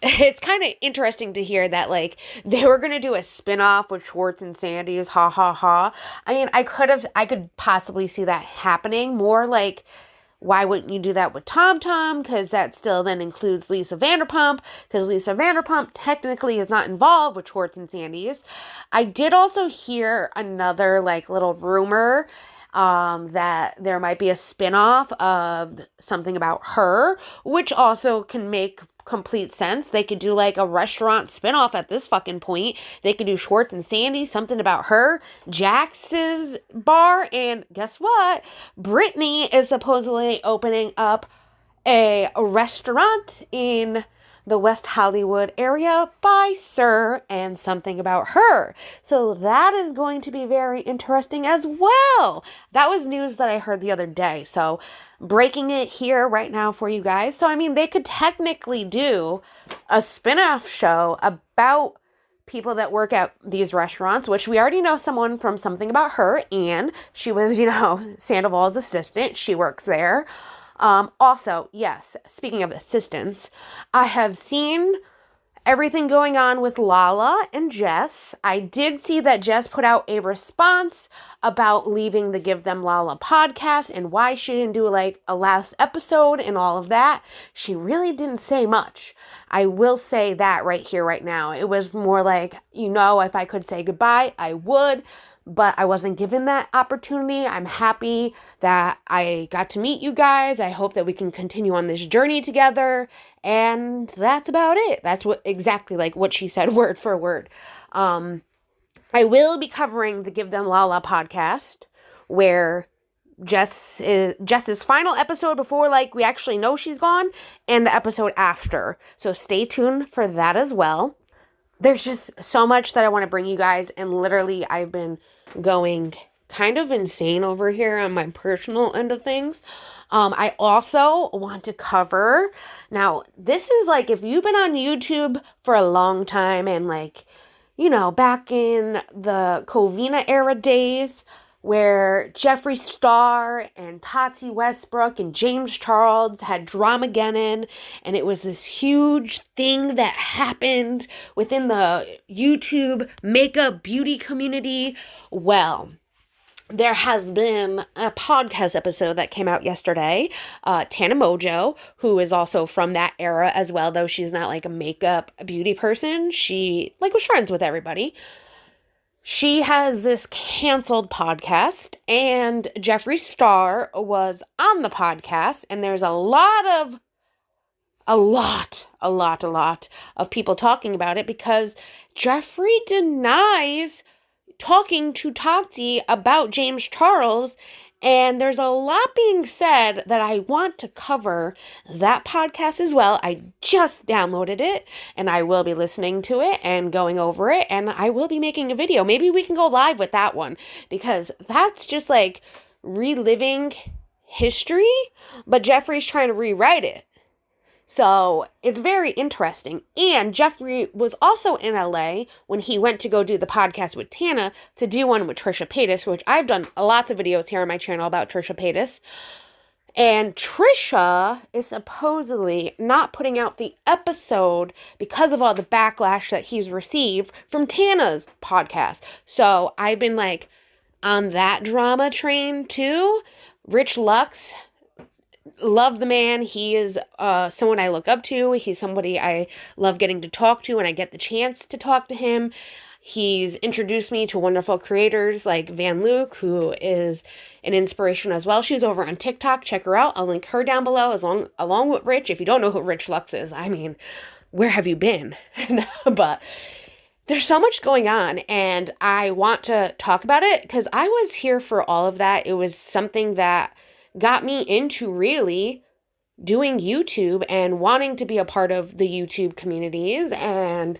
it's kind of interesting to hear that, like, they were going to do a spinoff with Schwartz and Sandy's, ha ha ha. I mean, I could possibly see that happening. More like, why wouldn't you do that with Tom Tom? Because that still then includes Lisa Vanderpump, because Lisa Vanderpump technically is not involved with Schwartz and Sandy's. I did also hear another, like, little rumor that there might be a spinoff of Something About Her, which also can make complete sense. They could do like a restaurant spinoff at this fucking point. They could do Schwartz and Sandy, Something About Her, Jax's bar, and guess what? Brittany is supposedly opening up a restaurant in the West Hollywood area by Sir and Something About Her. So that is going to be very interesting as well. That was news that I heard the other day. So breaking it here right now for you guys. So, I mean, they could technically do a spin-off show about people that work at these restaurants, which we already know someone from Something About Her, and she was, Sandoval's assistant. She works there. Also, yes, speaking of assistants, I have seen everything going on with Lala and Jess. I did see that Jess put out a response about leaving the Give Them Lala podcast and why she didn't do like a last episode and all of that. She really didn't say much. I will say that right here, right now. It was more like, if I could say goodbye, I would. But I wasn't given that opportunity. I'm happy that I got to meet you guys. I hope that we can continue on this journey together. And that's about it. That's exactly like what she said, word for word. I will be covering the Give Them Lala podcast, where Jess's final episode before we actually know she's gone, and the episode after. So stay tuned for that as well. There's just so much that I want to bring you guys, and literally I've been going kind of insane over here on my personal end of things. I also want to cover, now this is if you've been on YouTube for a long time and back in the Covina era days, where Jeffree Star and Tati Westbrook and James Charles had Dramageddon, and it was this huge thing that happened within the YouTube makeup beauty community. Well, there has been a podcast episode that came out yesterday. Tana Mojo, who is also from that era as well, though she's not like a makeup beauty person. She like was friends with everybody. She has this canceled podcast, and Jeffree Star was on the podcast, and there's a lot of people talking about it because Jeffree denies talking to Tati about James Charles, and there's a lot being said that I want to cover that podcast as well. I just downloaded it, and I will be listening to it and going over it, and I will be making a video. Maybe we can go live with that one, because that's just like reliving history, but Jeffree's trying to rewrite it. So it's very interesting. And Jeffree was also in LA when he went to go do the podcast with Tana to do one with Trisha Paytas, which I've done lots of videos here on my channel about Trisha Paytas. And Trisha is supposedly not putting out the episode because of all the backlash that he's received from Tana's podcast. So I've been like on that drama train too. Rich Lux, love the man. He is someone I look up to. He's somebody I love getting to talk to, and I get the chance to talk to him. He's introduced me to wonderful creators like Van Luke, who is an inspiration as well. She's over on TikTok. Check her out. I'll link her down below along with Rich. If you don't know who Rich Lux is, I mean, where have you been? But there's so much going on, and I want to talk about it because I was here for all of that. It was something that got me into really doing YouTube and wanting to be a part of the YouTube communities, and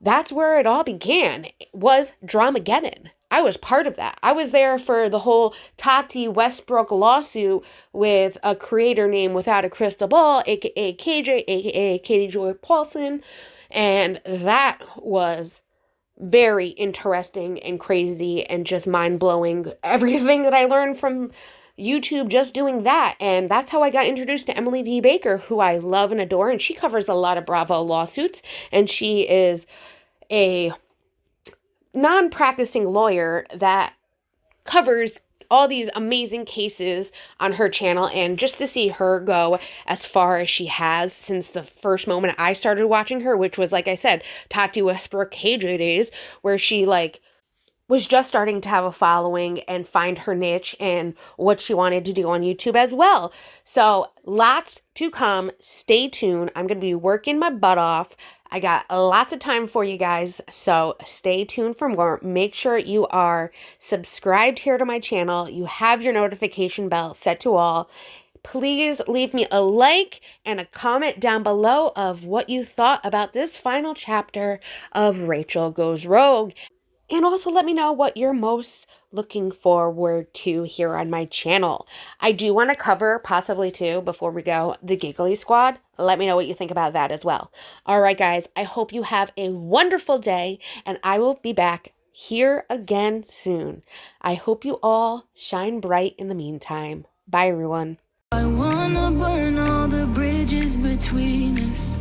that's where it all began. It was Dramageddon. I was part of that. I was there for the whole Tati Westbrook lawsuit with a creator named Without a Crystal Ball, aka KJ, aka Katie Joy Paulson, and that was very interesting and crazy and just mind-blowing. Everything that I learned from YouTube just doing that. And that's how I got introduced to Emily D. Baker, who I love and adore. And she covers a lot of Bravo lawsuits. And she is a non-practicing lawyer that covers all these amazing cases on her channel. And just to see her go as far as she has since the first moment I started watching her, which was, like I said, Tati Westbrook KJ days, where she was just starting to have a following and find her niche and what she wanted to do on YouTube as well. So lots to come. Stay tuned. I'm going to be working my butt off. I got lots of time for you guys, so stay tuned for more. Make sure you are subscribed here to my channel. You have your notification bell set to all. Please leave me a like and a comment down below of what you thought about this final chapter of Rachel Goes Rogue. And also let me know what you're most looking forward to here on my channel. I do want to cover, possibly too, before we go, the Giggly Squad. Let me know what you think about that as well. All right, guys, I hope you have a wonderful day, and I will be back here again soon. I hope you all shine bright in the meantime. Bye, everyone. I wanna burn all the bridges between us.